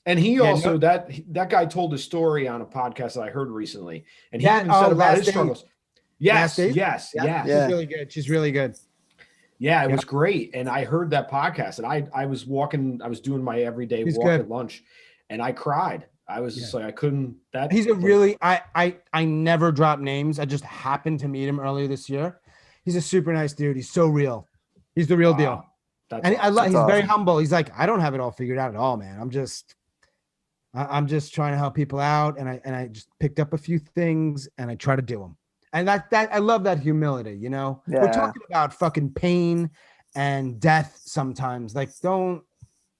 And he also, that guy told a story on a podcast that I heard recently, and he even said about his struggles. Yes. She's really good. She's really good. Yeah, it was great. And I heard that podcast, and I was doing my everyday walk at lunch, and I cried. I was just like, I couldn't. He's a really, I never drop names. I just happened to meet him earlier this year. He's a super nice dude. He's so real. He's the real deal. And he's very humble. He's like, I don't have it all figured out at all, man. I'm just trying to help people out. And I just picked up a few things and I try to do them. And that I love that humility, you know. We're talking about fucking pain and death sometimes. Like,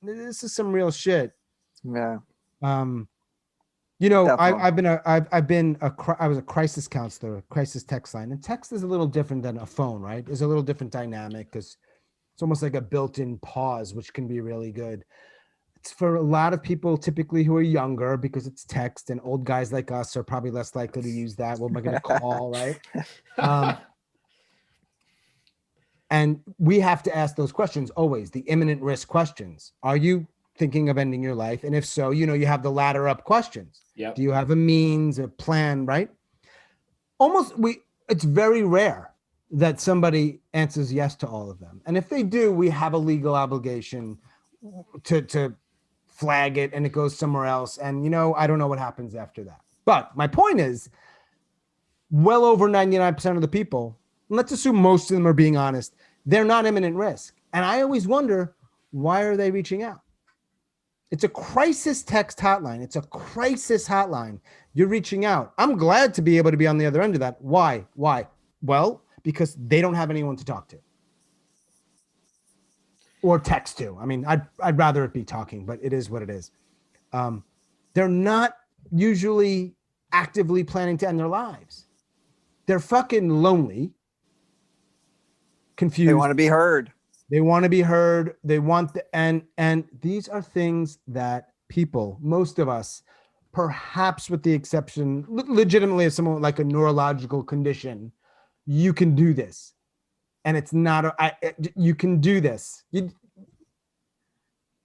this is some real shit. Yeah. You know, I was a crisis counselor, crisis text line, and text is a little different than a phone, right? It's a little different dynamic because it's almost like a built-in pause, which can be really good. It's for a lot of people typically who are younger because it's text, and old guys like us are probably less likely to use that. What am I going to call, right? And we have to ask those questions always, the imminent risk questions. Are you thinking of ending your life? And if so, you know, you have the ladder up questions. Yep. Do you have a means, a plan, right? It's very rare that somebody answers yes to all of them. And if they do, we have a legal obligation to flag it and it goes somewhere else. And, you know, I don't know what happens after that. But my point is, well over 99% of the people, let's assume most of them are being honest, they're not imminent risk. And I always wonder, why are they reaching out? It's a crisis text hotline. It's a crisis hotline. You're reaching out. I'm glad to be able to be on the other end of that. Why? Well, because they don't have anyone to talk to or text to. I mean, I'd rather it be talking, but it is what it is. They're not usually actively planning to end their lives. They're fucking lonely, confused. They want to be heard. They want to be heard. They want and these are things that people, most of us, perhaps with the exception, legitimately of someone like a neurological condition, you can do this. And it's not, you can do this. And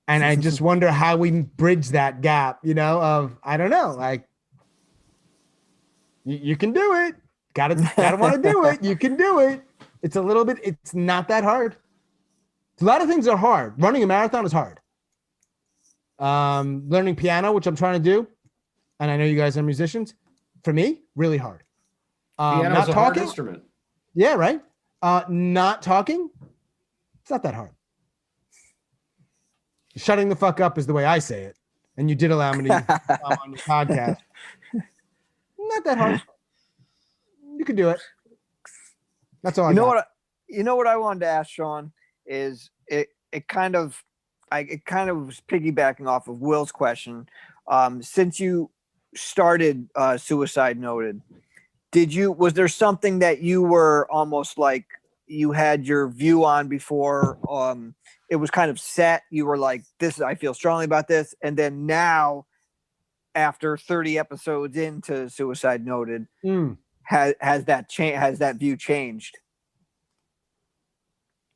I just wonder how we bridge that gap, you know, of, I don't know, like, you can do it. Gotta want to do it. You can do it. It's it's not that hard. A lot of things are hard. Running a marathon is hard. Learning piano, which I'm trying to do, and I know you guys are musicians, for me, really hard. Piano's a hard instrument. Yeah, right. Not talking, it's not that hard. Shutting the fuck up is the way I say it. And you did allow me to come on the podcast. Not that hard. You can do it. That's all I got. You know what I wanted to ask Sean is it kind of was piggybacking off of Will's question. Since you started Suicide Noted, was there something that you were almost like you had your view on before it was kind of set? You were like, I feel strongly about this. And then now, after 30 episodes into Suicide Noted, has that view changed?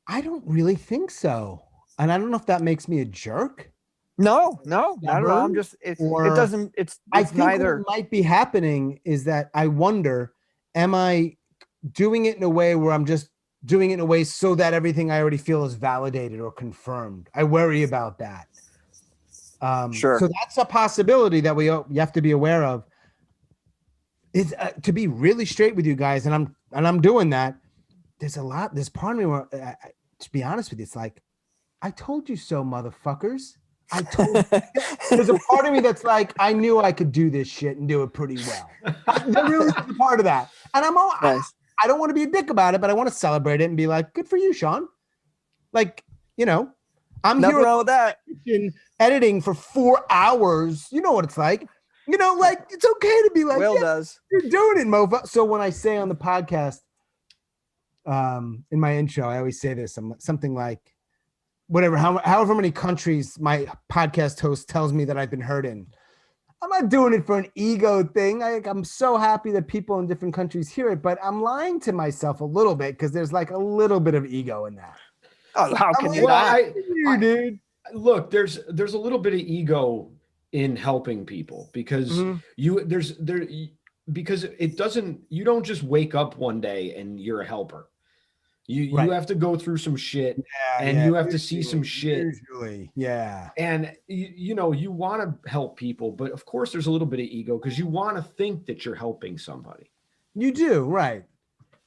I don't really think so. And I don't know if that makes me a jerk. No, not at all. I'm just, I think neither. What might be happening is that I wonder, am I doing it in a way where I'm just doing it in a way so that everything I already feel is validated or confirmed? I worry about that. Sure. So that's a possibility that you have to be aware of. Is to be really straight with you guys, and I'm doing that. There's part of me where, to be honest with you, it's like, I told you so, motherfuckers. There's a part of me that's like, I knew I could do this shit and do it pretty well. There really is a part of that. And I don't want to be a dick about it, but I want to celebrate it and be like, good for you, Sean. Like, I'm Nothing here wrong with that. editing for 4 hours. You know what it's like. Like it's okay to be like, Will does. You're doing it, mofo. So when I say on the podcast, in my intro, I always say this. I'm something like, however many countries my podcast host tells me that I've been heard in. I'm not doing it for an ego thing. I'm so happy that people in different countries hear it, but I'm lying to myself a little bit because there's like a little bit of ego in that. Oh, how can you Well, not? dude. Look, there's a little bit of ego in helping people because you don't just wake up one day and you're a helper. You have to go through some shit and you have to see some shit. Usually, yeah. And you want to help people, but of course there's a little bit of ego because you want to think that you're helping somebody. You do, right?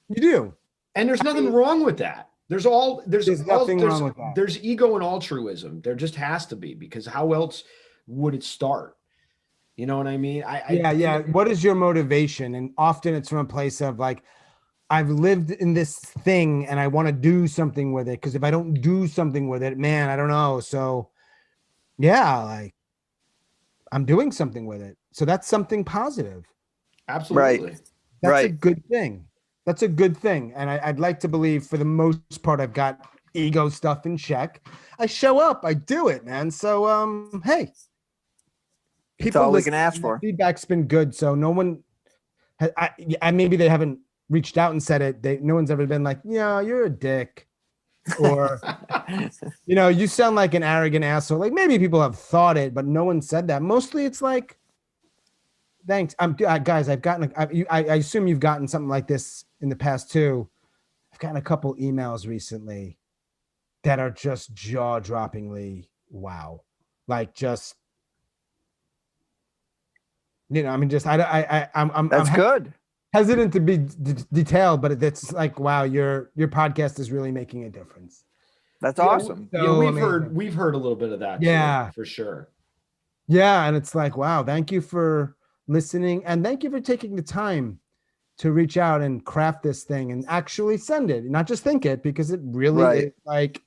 You do. And there's nothing wrong with that. There's nothing wrong with that. There's ego and altruism. There just has to be, because how else would it start? You know what I mean? Yeah. What is your motivation? And often it's from a place of like, I've lived in this thing and I want to do something with it. Because if I don't do something with it, man, I don't know. So yeah, like I'm doing something with it. So that's something positive. Absolutely. That's a good thing. That's a good thing. And I'd like to believe for the most part, I've got ego stuff in check. I show up, I do it, man. So, hey, that's all we can ask for. Feedback's been good. So no one, maybe they haven't reached out and said it. No one's ever been like, yeah, you're a dick. Or, you sound like an arrogant asshole. Like maybe people have thought it, but no one said that. Mostly it's like, thanks. Guys, I assume you've gotten something like this in the past too. I've gotten a couple emails recently that are just jaw-droppingly wow. Like just, I'm That's good. Hesitant to be detailed, but it's like, wow, your podcast is really making a difference. That's awesome. We've heard a little bit of that. Yeah, too, for sure. Yeah, and it's like, wow, thank you for listening, and thank you for taking the time to reach out and craft this thing and actually send it, not just think it, because it really is like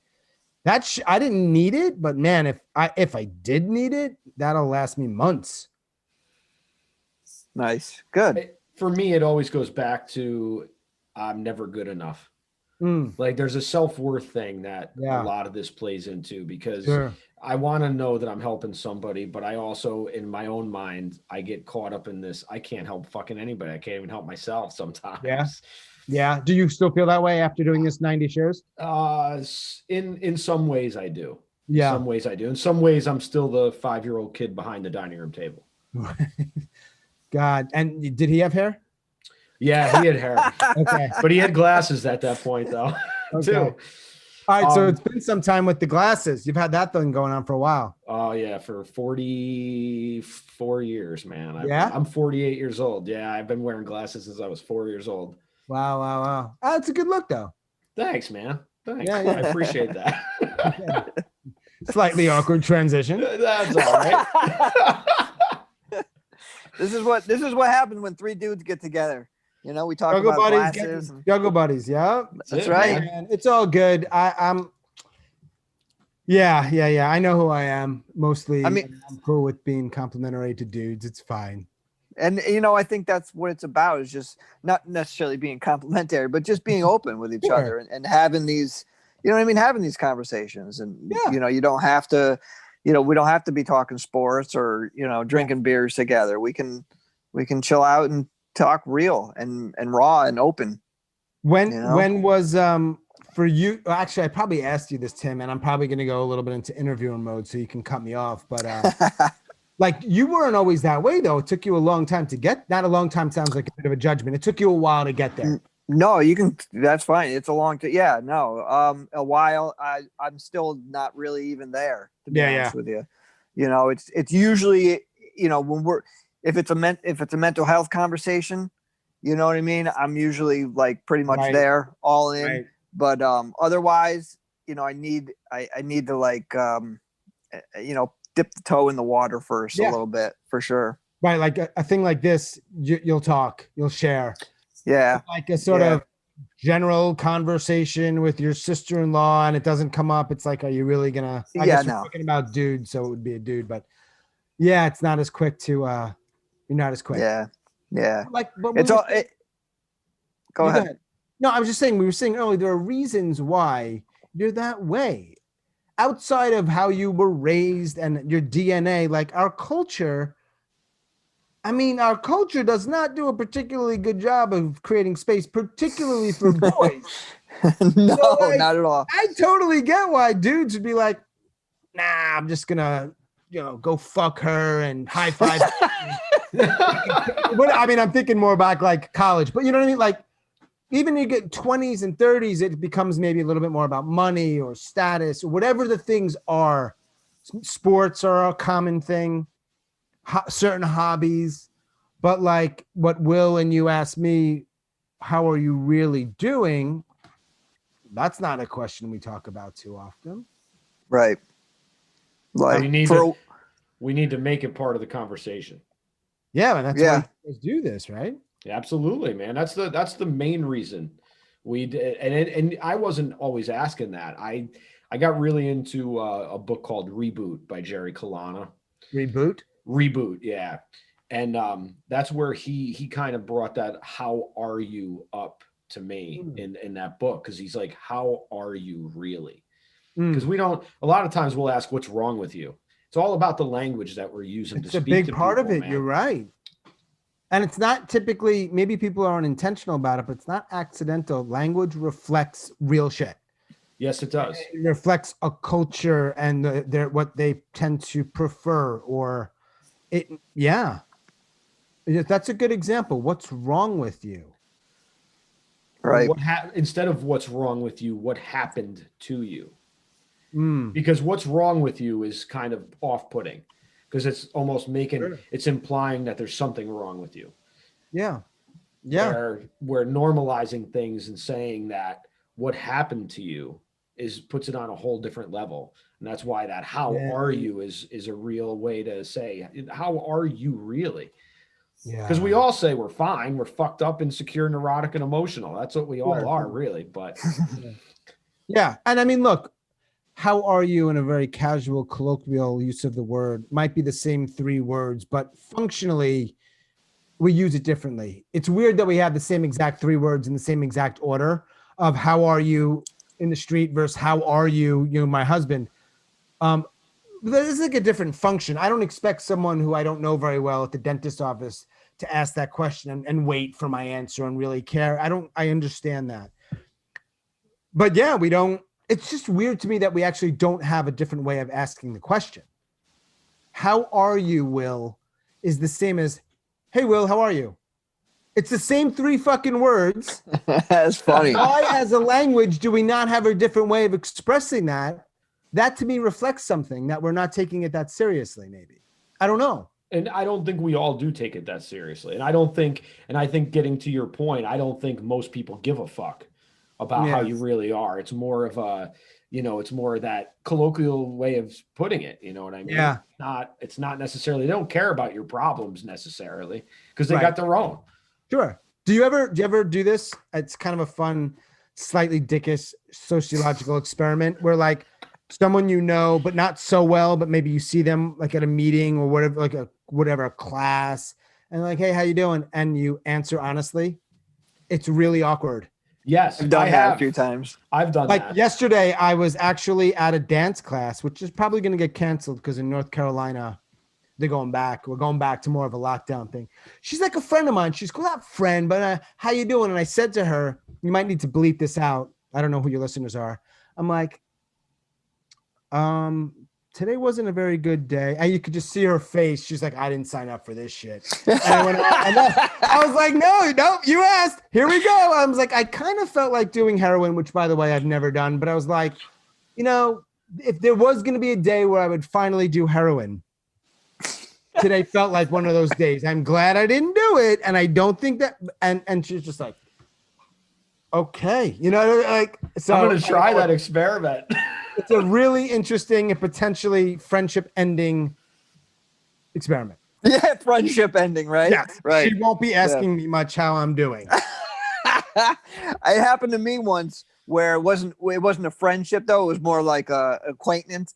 that. I didn't need it, but man, if I did need it, that'll last me months. Nice, good. For me, it always goes back to I'm never good enough. Like there's a self-worth thing that a lot of this plays into, because I want to know that I'm helping somebody, but I also, in my own mind, I get caught up in this. I can't help fucking anybody. I can't even help myself sometimes. Yeah. Do you still feel that way after doing this 90 shows? In some ways I do. Yeah. In some ways I do. In some ways I'm still the 5-year-old kid behind the dining room table. God. And did he have hair? Yeah, he had hair. Okay. But he had glasses at that point though. Too. All right, so it's been some time with the glasses. You've had that thing going on for a while. Oh yeah, for 44 years, man. I'm 48 years old. Yeah, I've been wearing glasses since I was 4 years old. Wow. Oh, it's a good look though. Thanks, man. Thanks. Yeah. I appreciate that. Slightly awkward transition. That's all right. This is what happens when three dudes get together. We talk Juggle about buddies, glasses. Juggle buddies, yeah. That's right. Man. It's all good. I'm Yeah. I know who I am. Mostly, I'm cool with being complimentary to dudes. It's fine. And I think that's what it's about, is just not necessarily being complimentary, but just being open with each other and having these, having these conversations. And you don't have to, we don't have to be talking sports or drinking beers together. We can chill out and talk real and raw and open. When was for you? Actually, I probably asked you this, Tim, and I'm probably going to go a little bit into interviewing mode so you can cut me off. But like, you weren't always that way though. It took you a long time to get. Not a long time sounds like a bit of a judgment. It took you a while to get there. No, you can. That's fine. It's a long time. Yeah, no. A while. I'm still not really even there, to be honest with you. It's usually when if it's a mental health conversation, you know what I mean? I'm usually like pretty much there, all in. Right. But otherwise, I need to like dip the toe in the water first a little bit, for sure. Right, like a thing like this, you'll talk, you'll share. Yeah. Like a sort of general conversation with your sister-in-law and it doesn't come up, it's like, are you really gonna? I guess we're talking about dudes, so it would be a dude, but yeah, it's not as quick to. You're not as quick. Yeah. Like, but It's all. Go ahead. No, I was just saying. We were saying earlier there are reasons why you're that way, outside of how you were raised and your DNA. Like our culture. I mean, our culture does not do a particularly good job of creating space, particularly for boys. No, So, like, not at all. I totally get why dudes would be like, nah, I'm just gonna, go fuck her and high five. But I mean, I'm thinking more back like college, but you know what I mean? Like, even you get 20s and 30s, it becomes maybe a little bit more about money or status or whatever the things are. Sports are a common thing. Certain hobbies, but like what Will and you asked me, how are you really doing? That's not a question we talk about too often. Right. Like we need to make it part of the conversation. Yeah, and that's why we do this, right? Absolutely, man. That's the main reason we did. And I wasn't always asking that. I got really into a book called Reboot by Jerry Kalana. Reboot, yeah. And that's where he kind of brought that how are you up to me in that book, because he's like, how are you really? Because we don't, a lot of times we'll ask what's wrong with you. It's all about the language that we're using. It's a big part of it. Man. You're right. And it's not typically, maybe people aren't intentional about it, but it's not accidental. Language reflects real shit. Yes, it does. It reflects a culture and what they tend to prefer or it. Yeah. That's a good example. What's wrong with you? Right. Instead of what's wrong with you, what happened to you? Because what's wrong with you is kind of off-putting, because it's almost it's implying that there's something wrong with you. Yeah. We're normalizing things and saying that what happened to you puts it on a whole different level. And that's why that how are you is a real way to say, how are you really? Yeah. Because we all say we're fine, we're fucked up, insecure, neurotic, and emotional. That's what we all are, really. But yeah. And I mean, look, how are you in a very casual, colloquial use of the word might be the same 3 words, but functionally we use it differently. It's weird that we have the same exact 3 words in the same exact order of how are you in the street versus how are you, my husband. There's like a different function. I don't expect someone who I don't know very well at the dentist office to ask that question and wait for my answer and really care. I understand that. But yeah, we don't. It's just weird to me that we actually don't have a different way of asking the question. How are you, Will, is the same as, hey, Will, how are you? It's the same 3 fucking words. That's funny. Why, as a language, do we not have a different way of expressing that? That to me reflects something that we're not taking it that seriously, maybe. I don't know. And I don't think we all do take it that seriously. And I think getting to your point, I don't think most people give a fuck about how you really are. It's more of a, it's more of that colloquial way of putting it. You know what I mean? Yeah. It's not necessarily, they don't care about your problems necessarily because they got their own. Sure. Do you ever do this? It's kind of a fun, slightly dickish sociological experiment where like someone but not so well, but maybe you see them like at a meeting or whatever, like a class, and like, hey, how you doing? And you answer honestly. It's really awkward. Yes, I've done that a few times. I've done like that. Yesterday, I was actually at a dance class, which is probably going to get canceled because in North Carolina, they're going back. We're going back to more of a lockdown thing. She's like a friend of mine. She's not friend, but how you doing? And I said to her, you might need to bleep this out. I don't know who your listeners are. I'm like, today wasn't a very good day. And you could just see her face. She's like, I didn't sign up for this shit. And I was like, no, you asked. Here we go. I was like, I kind of felt like doing heroin, which by the way, I've never done. But I was like, if there was going to be a day where I would finally do heroin, today felt like one of those days. I'm glad I didn't do it. And I don't think that, and she's just like, okay. So I'm going to try that experiment. It's a really interesting and potentially friendship ending experiment. Yeah, friendship ending, right? Yeah, right. She won't be asking me much how I'm doing. It happened to me once where it wasn't a friendship though. It was more like a acquaintance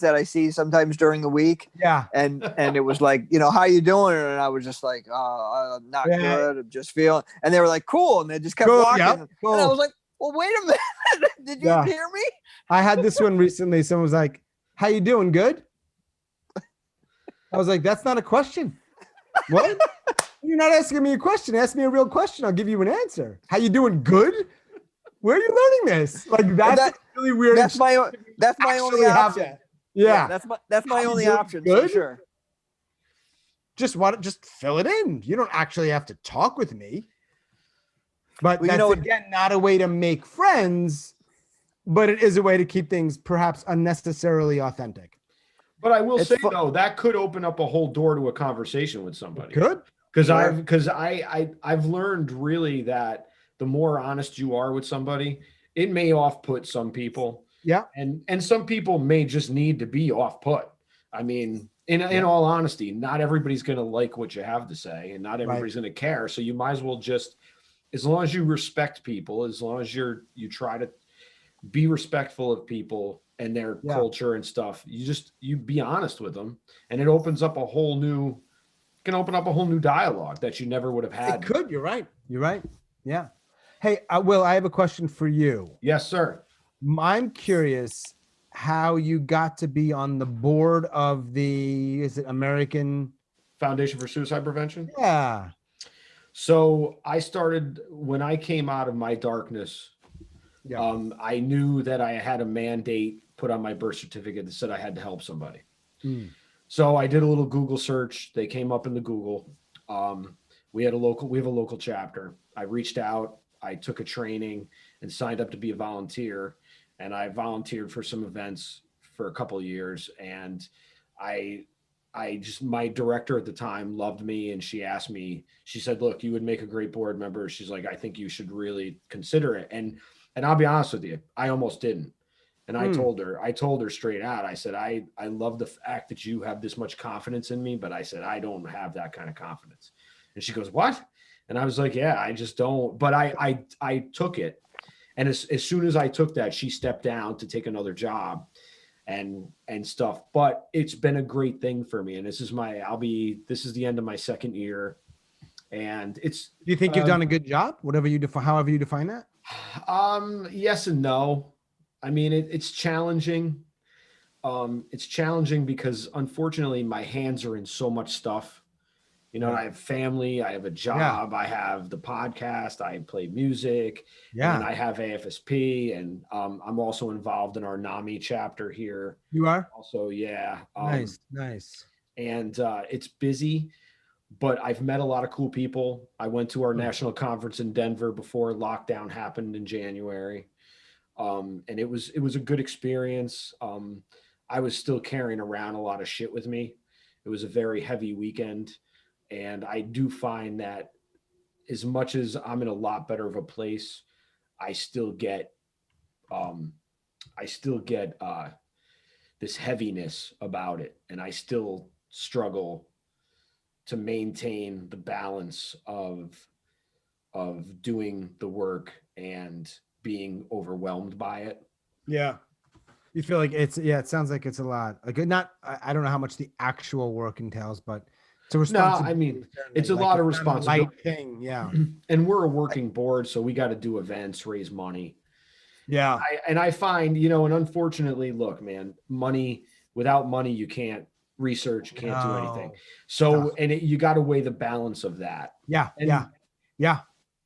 that I see sometimes during the week. Yeah. And it was like, how you doing? And I was just like, I'm not good. I'm just feeling. And they were like, cool. And they just kept walking. Yep, cool. And I was like, well, wait a minute. Did you hear me? I had this one recently. Someone was like, how you doing? Good? I was like, that's not a question. What? You're not asking me a question. Ask me a real question. I'll give you an answer. How you doing? Good? Where are you learning this? Like that's really weird. That's my only option. Yeah. That's my only option. Good? For sure. Just fill it in. You don't actually have to talk with me. But well, that's again not a way to make friends, but it is a way to keep things perhaps unnecessarily authentic. But I will say though, that could open up a whole door to a conversation with somebody. Good. Because I've learned really that the more honest you are with somebody, it may off-put some people. Yeah. And some people may just need to be off-put. I mean, in all honesty, not everybody's going to like what you have to say, and not everybody's going to care. So you might as well just, as long as you respect people, as long as you try to be respectful of people and their culture and stuff, you be honest with them, and it opens up a whole new dialogue that you never would have had. It could. You're right. Yeah. Hey, Will, I have a question for you. Yes, sir. I'm curious how you got to be on the board of the American Foundation for Suicide Prevention? Yeah. So I started when I came out of my darkness. Yeah. I knew that I had a mandate put on my birth certificate that said I had to help somebody. So I did a little Google search. They came up in the Google. We have a local chapter. I reached out. I took a training and signed up to be a volunteer. And I volunteered for some events for a couple of years. And my director at the time loved me. And she said, look, you would make a great board member. She's like, I think you should really consider it. And I'll be honest with you, I almost didn't. And I told her straight out, I said, I love the fact that you have this much confidence in me, but I said, I don't have that kind of confidence. And she goes, what? And I was like, yeah, I just don't, but I took it. And as soon as I took that, she stepped down to take another job and stuff, but it's been a great thing for me. And this is the end of my second year. And do you think you've done a good job? However you define that? Yes and no. I mean, it's challenging. It's challenging because unfortunately my hands are in so much stuff. I have family, I have a job, I have the podcast, I play music, and I have AFSP, and I'm also involved in our NAMI chapter here. You are? Also, yeah. Nice. And it's busy, but I've met a lot of cool people. I went to our national conference in Denver before lockdown happened in January. And it was a good experience. I was still carrying around a lot of shit with me. It was a very heavy weekend. And I do find that as much as I'm in a lot better of a place, I still get this heaviness about it. And I still struggle to maintain the balance of doing the work and being overwhelmed by it. Yeah. You feel like it sounds like it's a lot. Like I don't know how much the actual work entails, but it's a responsibility. No, I mean, it's a lot of responsibility. Light thing, yeah. And we're a working board, so we got to do events, raise money. Yeah. I find, and unfortunately, look, man, without money, you can't research, you can't do anything. So, you got to weigh the balance of that. Yeah. Yeah.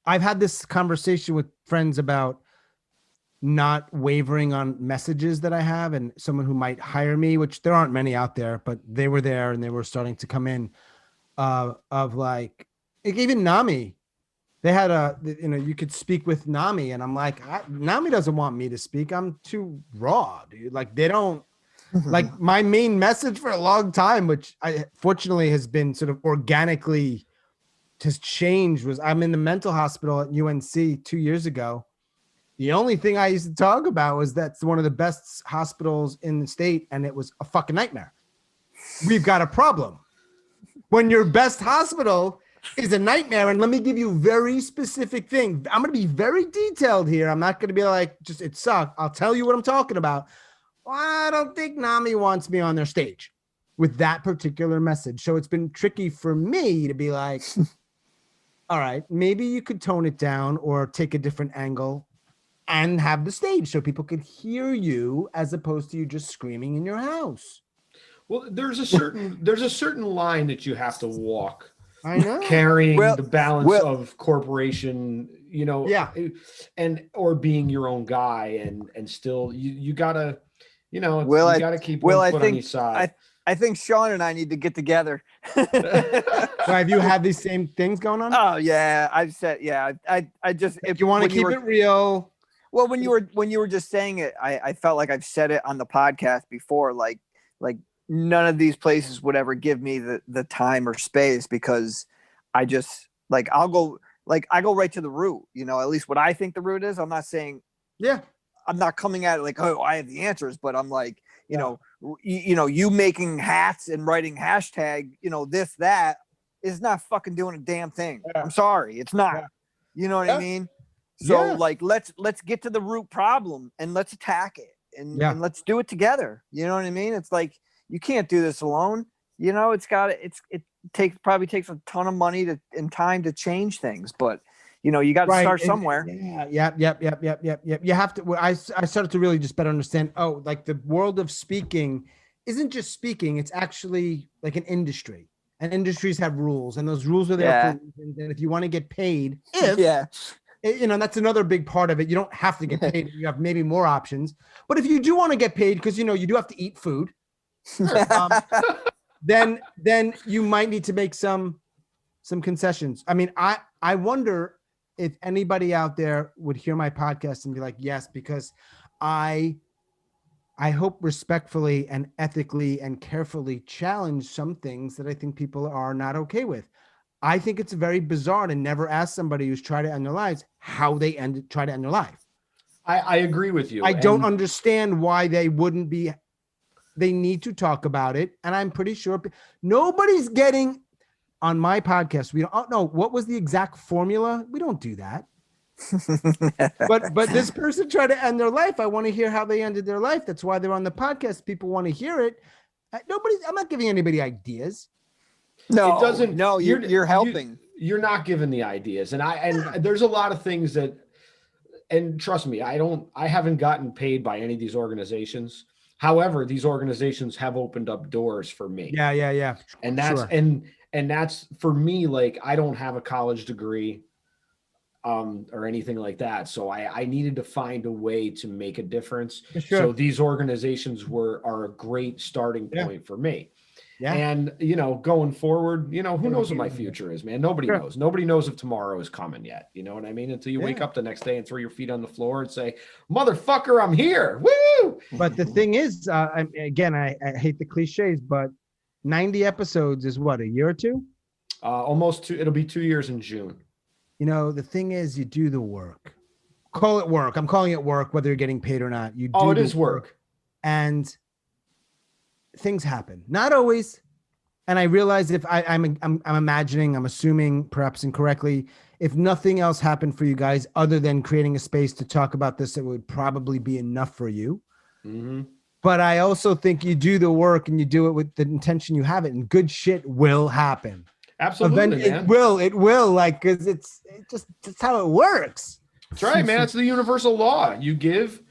I've had this conversation with friends about not wavering on messages that I have and someone who might hire me, which there aren't many out there, but they were there and they were starting to come in of like even NAMI. They had you could speak with NAMI and I'm like, NAMI doesn't want me to speak. I'm too raw, dude. Like they don't like my main message for a long time, which I fortunately has been sort of organically has changed, was I'm in the mental hospital at UNC 2 years ago. The only thing I used to talk about was that's one of the best hospitals in the state, and it was a fucking nightmare. We've got a problem. When your best hospital is a nightmare. And let me give you a very specific thing. I'm going to be very detailed here. I'm not going to be like, just it sucked. I'll tell you what I'm talking about. Well, I don't think NAMI wants me on their stage with that particular message. So it's been tricky for me to be like, all right, maybe you could tone it down or take a different angle and have the stage so people could hear you as opposed to you just screaming in your house. Well, there's a certain line that you have to walk. I know. Carrying the balance of corporation, or being your own guy, and still you gotta, you gotta keep one foot on each side. I think Sean and I need to get together. So have you had these same things going on? Oh yeah, I've said I just if you want to keep it real. Well, when you were just saying it, I felt like I've said it on the podcast before, like none of these places would ever give me the time or space because I just I go right to the root, at least what I think the root is. I'm not saying, I'm not coming at it like, oh, I have the answers, but I'm like, you making hats and writing hashtag, this, that is not fucking doing a damn thing. Yeah. I'm sorry. It's not, you know what I mean? So let's get to the root problem and let's attack it and let's do it together. You know what I mean? It's like, you can't do this alone. It probably takes a ton of money and time to change things, but you got to start somewhere. Yep. You have to. I started to really just better understand. Oh, like the world of speaking isn't just speaking. It's actually like an industry, and industries have rules, and those rules are there for reasons. And if you want to get paid, that's another big part of it. You don't have to get paid. You have maybe more options, but if you do want to get paid, because you do have to eat food. Then you might need to make some concessions. I mean, I wonder if anybody out there would hear my podcast and be like, yes, because I hope respectfully and ethically and carefully challenge some things that I think people are not okay with. I think it's very bizarre to never ask somebody who's tried to end their lives how they try to end their life. I agree with you. I don't understand why they wouldn't be. They need to talk about it. And I'm pretty sure nobody's getting on my podcast. We don't know what was the exact formula. We don't do that. but this person tried to end their life. I want to hear how they ended their life. That's why they're on the podcast. People want to hear it. I'm not giving anybody ideas. No, it doesn't. No, you're helping. You're not giving the ideas. And there's a lot of things that, and trust me, I haven't gotten paid by any of these organizations. However, these organizations have opened up doors for me. Yeah. And that's and that's for me, like I don't have a college degree or anything like that. So I needed to find a way to make a difference. Sure. So these organizations are a great starting point for me. Yeah. And going forward, who knows what my future is, man? Nobody knows. Nobody knows if tomorrow is coming yet. You know what I mean? Until you wake up the next day and throw your feet on the floor and say, motherfucker, I'm here. Woo! But the thing is, I hate the cliches, but 90 episodes is what, a year or two? Almost two. It'll be 2 years in June. The thing is, you do the work. Call it work. I'm calling it work, whether you're getting paid or not. It is work. And things happen, not always. And I realize if I'm imagining, I'm assuming perhaps incorrectly, if nothing else happened for you guys other than creating a space to talk about this, it would probably be enough for you. Mm-hmm. But I also think you do the work and you do it with the intention you have it, and good shit will happen. Absolutely, man. It will, like, because it's how it works. That's right, man. It's the universal law. You give,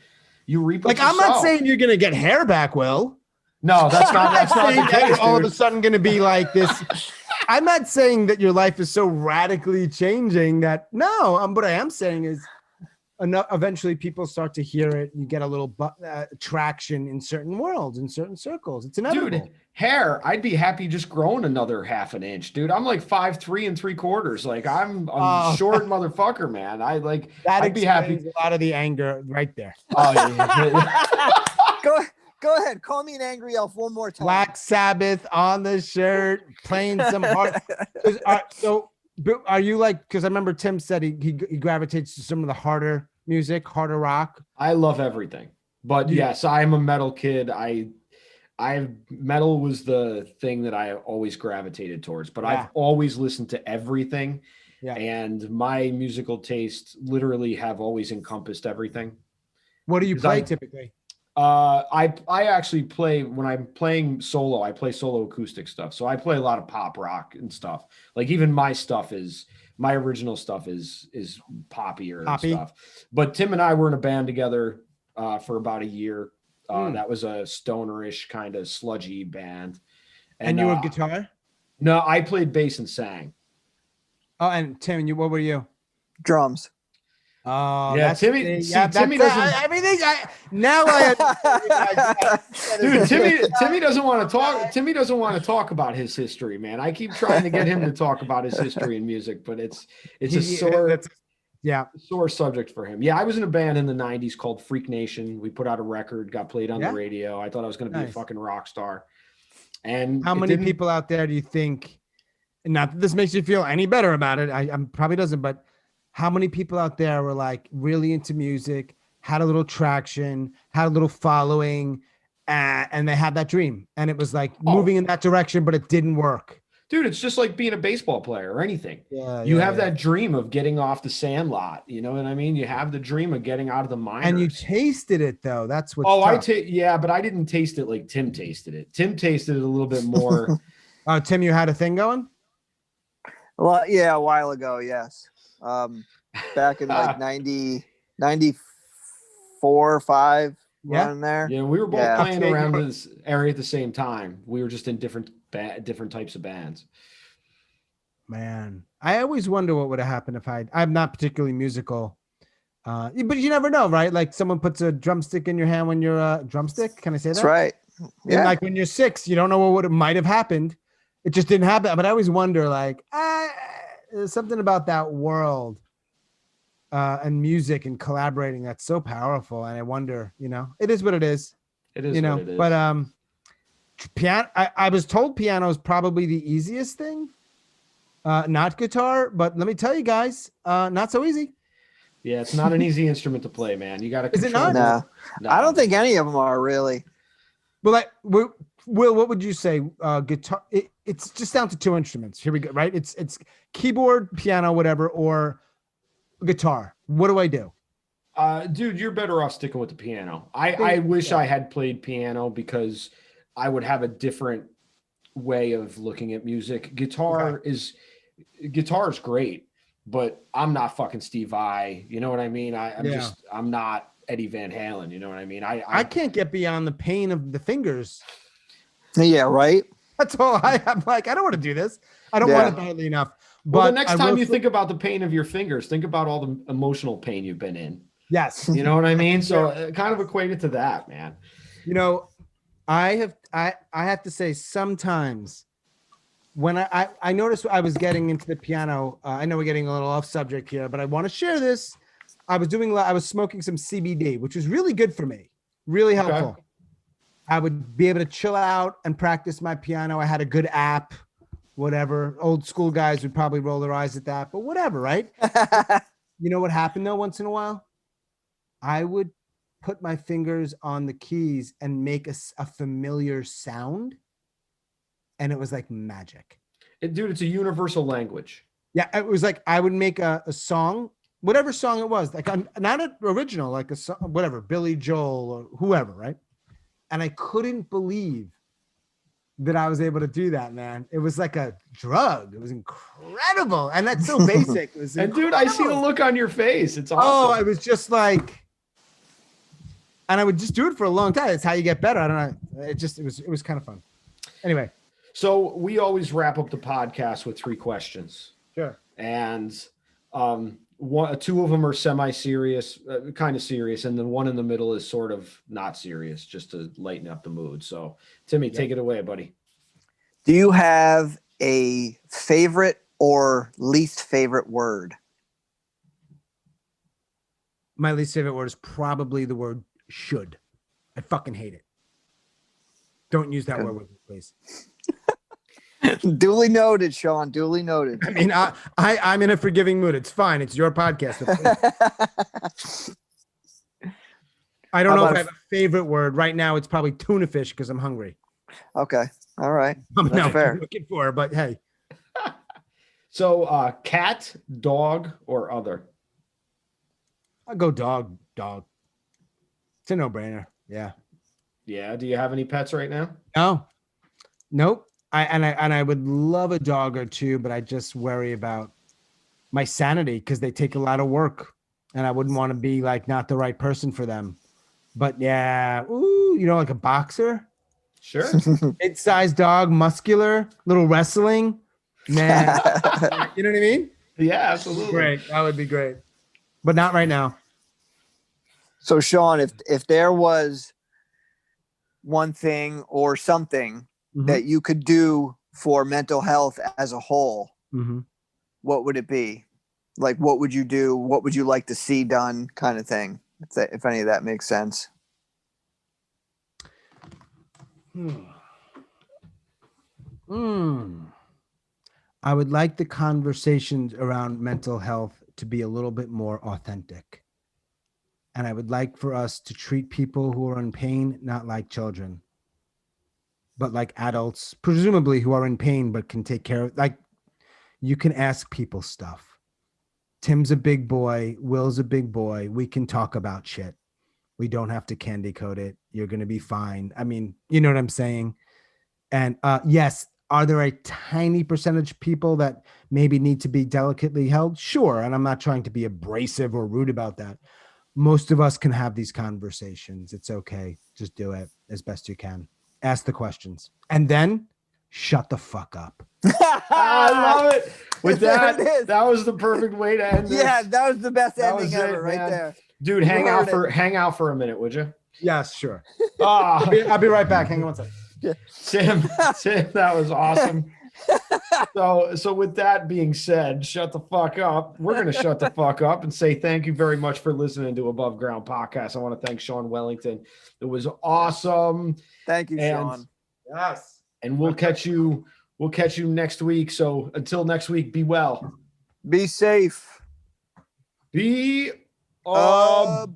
you reap. Like, I'm not saying you're gonna get hair back, Will. No, that's not the case, all of a sudden going to be like this. I'm not saying that your life is so radically changing that what I am saying is eventually people start to hear it. You get a little traction in certain worlds, in certain circles. It's inevitable. Dude, hair, I'd be happy just growing another half an inch, dude. I'm like 5'3"3/4. Like I'm short motherfucker, man. I'd be happy. A lot of the anger right there. Oh, yeah. Go ahead. Call me an angry elf one more time. Black Sabbath on the shirt, playing some hard. So are you like, because I remember Tim said he gravitates to some of the harder music, harder rock. I love everything. But yes, I am a metal kid. metal was the thing that I always gravitated towards, but I've always listened to everything. Yeah. And my musical tastes literally have always encompassed everything. What do you play typically? I actually play, when I'm playing solo, I play solo acoustic stuff. So I play a lot of pop rock and stuff. Like even my original stuff is poppier and stuff. But Tim and I were in a band together for about a year. That was a stonerish kind of sludgy band. And you were guitar? No, I played bass and sang. Oh, and Tim, what were you? Drums. Oh, yeah, Timmy. Timmy doesn't. Everything. Now I. Dude, Timmy doesn't want to talk. Timmy doesn't want to talk about his history, man. I keep trying to get him to talk about his history in music, but it's a sore subject for him. Yeah, I was in a band in the '90s called Freak Nation. We put out a record, got played on the radio. I thought I was going to be a fucking rock star. And how many people out there do you think? Not that this makes you feel any better about it. I'm probably doesn't, but how many people out there were like really into music, had a little traction, had a little following, and they had that dream, and it was like moving in that direction, but it didn't work. Dude, it's just like being a baseball player or anything. You have that dream of getting off the sandlot. You know what I mean? You have the dream of getting out of the minors. And you tasted it though. That's what. But I didn't taste it like Tim tasted it. Tim tasted it a little bit more. Oh, Tim, you had a thing going? Well, yeah, a while ago, yes. Back in like 94, 5, around there. Yeah, we were both playing around this area at the same time. We were just in different types of bands. Man, I always wonder what would have happened if I'm not particularly musical. But you never know, right? Like someone puts a drumstick in your hand when you're a drumstick. Can I say that? That's right. Yeah. And like when you're 6, you don't know what might have happened. It just didn't happen. But I always wonder, like, there's something about that world and music and collaborating that's so powerful. And I wonder, it is what it is. It is what it is. But piano. I was told piano is probably the easiest thing, not guitar. But let me tell you guys, not so easy. Yeah, it's not an easy instrument to play, man. You got to. Is it not? No, I don't think any of them are really. Well, Will, what would you say? Guitar. It's just down to 2 instruments. Here we go. Right? It's keyboard, piano, whatever, or guitar. What do I do? Dude, you're better off sticking with the piano. I wish I had played piano because I would have a different way of looking at music. Guitar is great, but I'm not fucking Steve Vai. You know what I mean? I'm not Eddie Van Halen. You know what I mean? I can't get beyond the pain of the fingers. Yeah, right. That's all I'm like, I don't want to do this. I don't want it badly enough. But the next time you think about the pain of your fingers, think about all the emotional pain you've been in. Yes. You know what I mean? So kind of equated to that, man. I have to say sometimes when I noticed I was getting into the piano, I know we're getting a little off subject here, but I want to share this. I was smoking some CBD, which was really good for me. Really helpful. Okay. I would be able to chill out and practice my piano. I had a good app, whatever. Old school guys would probably roll their eyes at that, but whatever, right? You know what happened though once in a while? I would put my fingers on the keys and make a familiar sound. And it was like magic. Dude, it's a universal language. Yeah, it was like I would make a song, whatever song it was, like not an original, like a song, whatever, Billy Joel or whoever, right? And I couldn't believe that I was able to do that, man. It was like a drug. It was incredible. And that's so basic. It was dude, I see the look on your face. It's awesome. Oh, it was just like, and I would just do it for a long time. It's how you get better. I don't know. It was kind of fun. Anyway. So we always wrap up the podcast with 3 questions. Sure. And 2 of them are semi-serious, kind of serious, and then one in the middle is sort of not serious, just to lighten up the mood. So, Timmy, take it away, buddy. Do you have a favorite or least favorite word? My least favorite word is probably the word should. I fucking hate it. Don't use that word with me, please. Duly noted, Sean. Duly noted. I mean, I'm in a forgiving mood. It's fine. It's your podcast. I don't know if I have a favorite word. Right now, it's probably tuna fish because I'm hungry. Okay. All right. I'm That's not fair. looking for, but hey, So, cat, dog, or other? I'll go dog. Dog. It's a no-brainer. Yeah. Yeah. Do you have any pets right now? No. Nope. I would love a dog or two, but I just worry about my sanity because they take a lot of work, and I wouldn't want to be like not the right person for them. But yeah, ooh, like a boxer, Sure. mid-sized dog, muscular, little wrestling, man. You know what I mean? Yeah, absolutely. Great, that would be great, but not right now. So Sean, if there was one thing or something that you could do for mental health as a whole, what would it be? Like, what would you do? What would you like to see done, kind of thing? If any of that makes sense. I would like the conversations around mental health to be a little bit more authentic. And I would like for us to treat people who are in pain not like children, but like adults, presumably who are in pain but can take care of. Like, you can ask people stuff. Tim's a big boy. Will's a big boy. We can talk about shit. We don't have to candy coat it. You're going to be fine. I mean, you know what I'm saying? And yes, are there a tiny percentage of people that maybe need to be delicately held? Sure. And I'm not trying to be abrasive or rude about that. Most of us can have these conversations. It's okay. Just do it as best you can. Ask the questions. And then shut the fuck up. I love it. With that, that was the perfect way to end this. Yeah, that was the best ending ever, right there. Dude, hang out for a minute, would you? Yes, sure. Oh. I'll be right back. Hang on one second. Tim, that was awesome. So with that being said, shut the fuck up. We're gonna shut the fuck up and say thank you very much for listening to Above Ground Podcast. I want to thank Sean Wellington. It was awesome. Thank you, Sean. Yes. And we'll catch you next week. So until next week, be well. Be safe. Be above.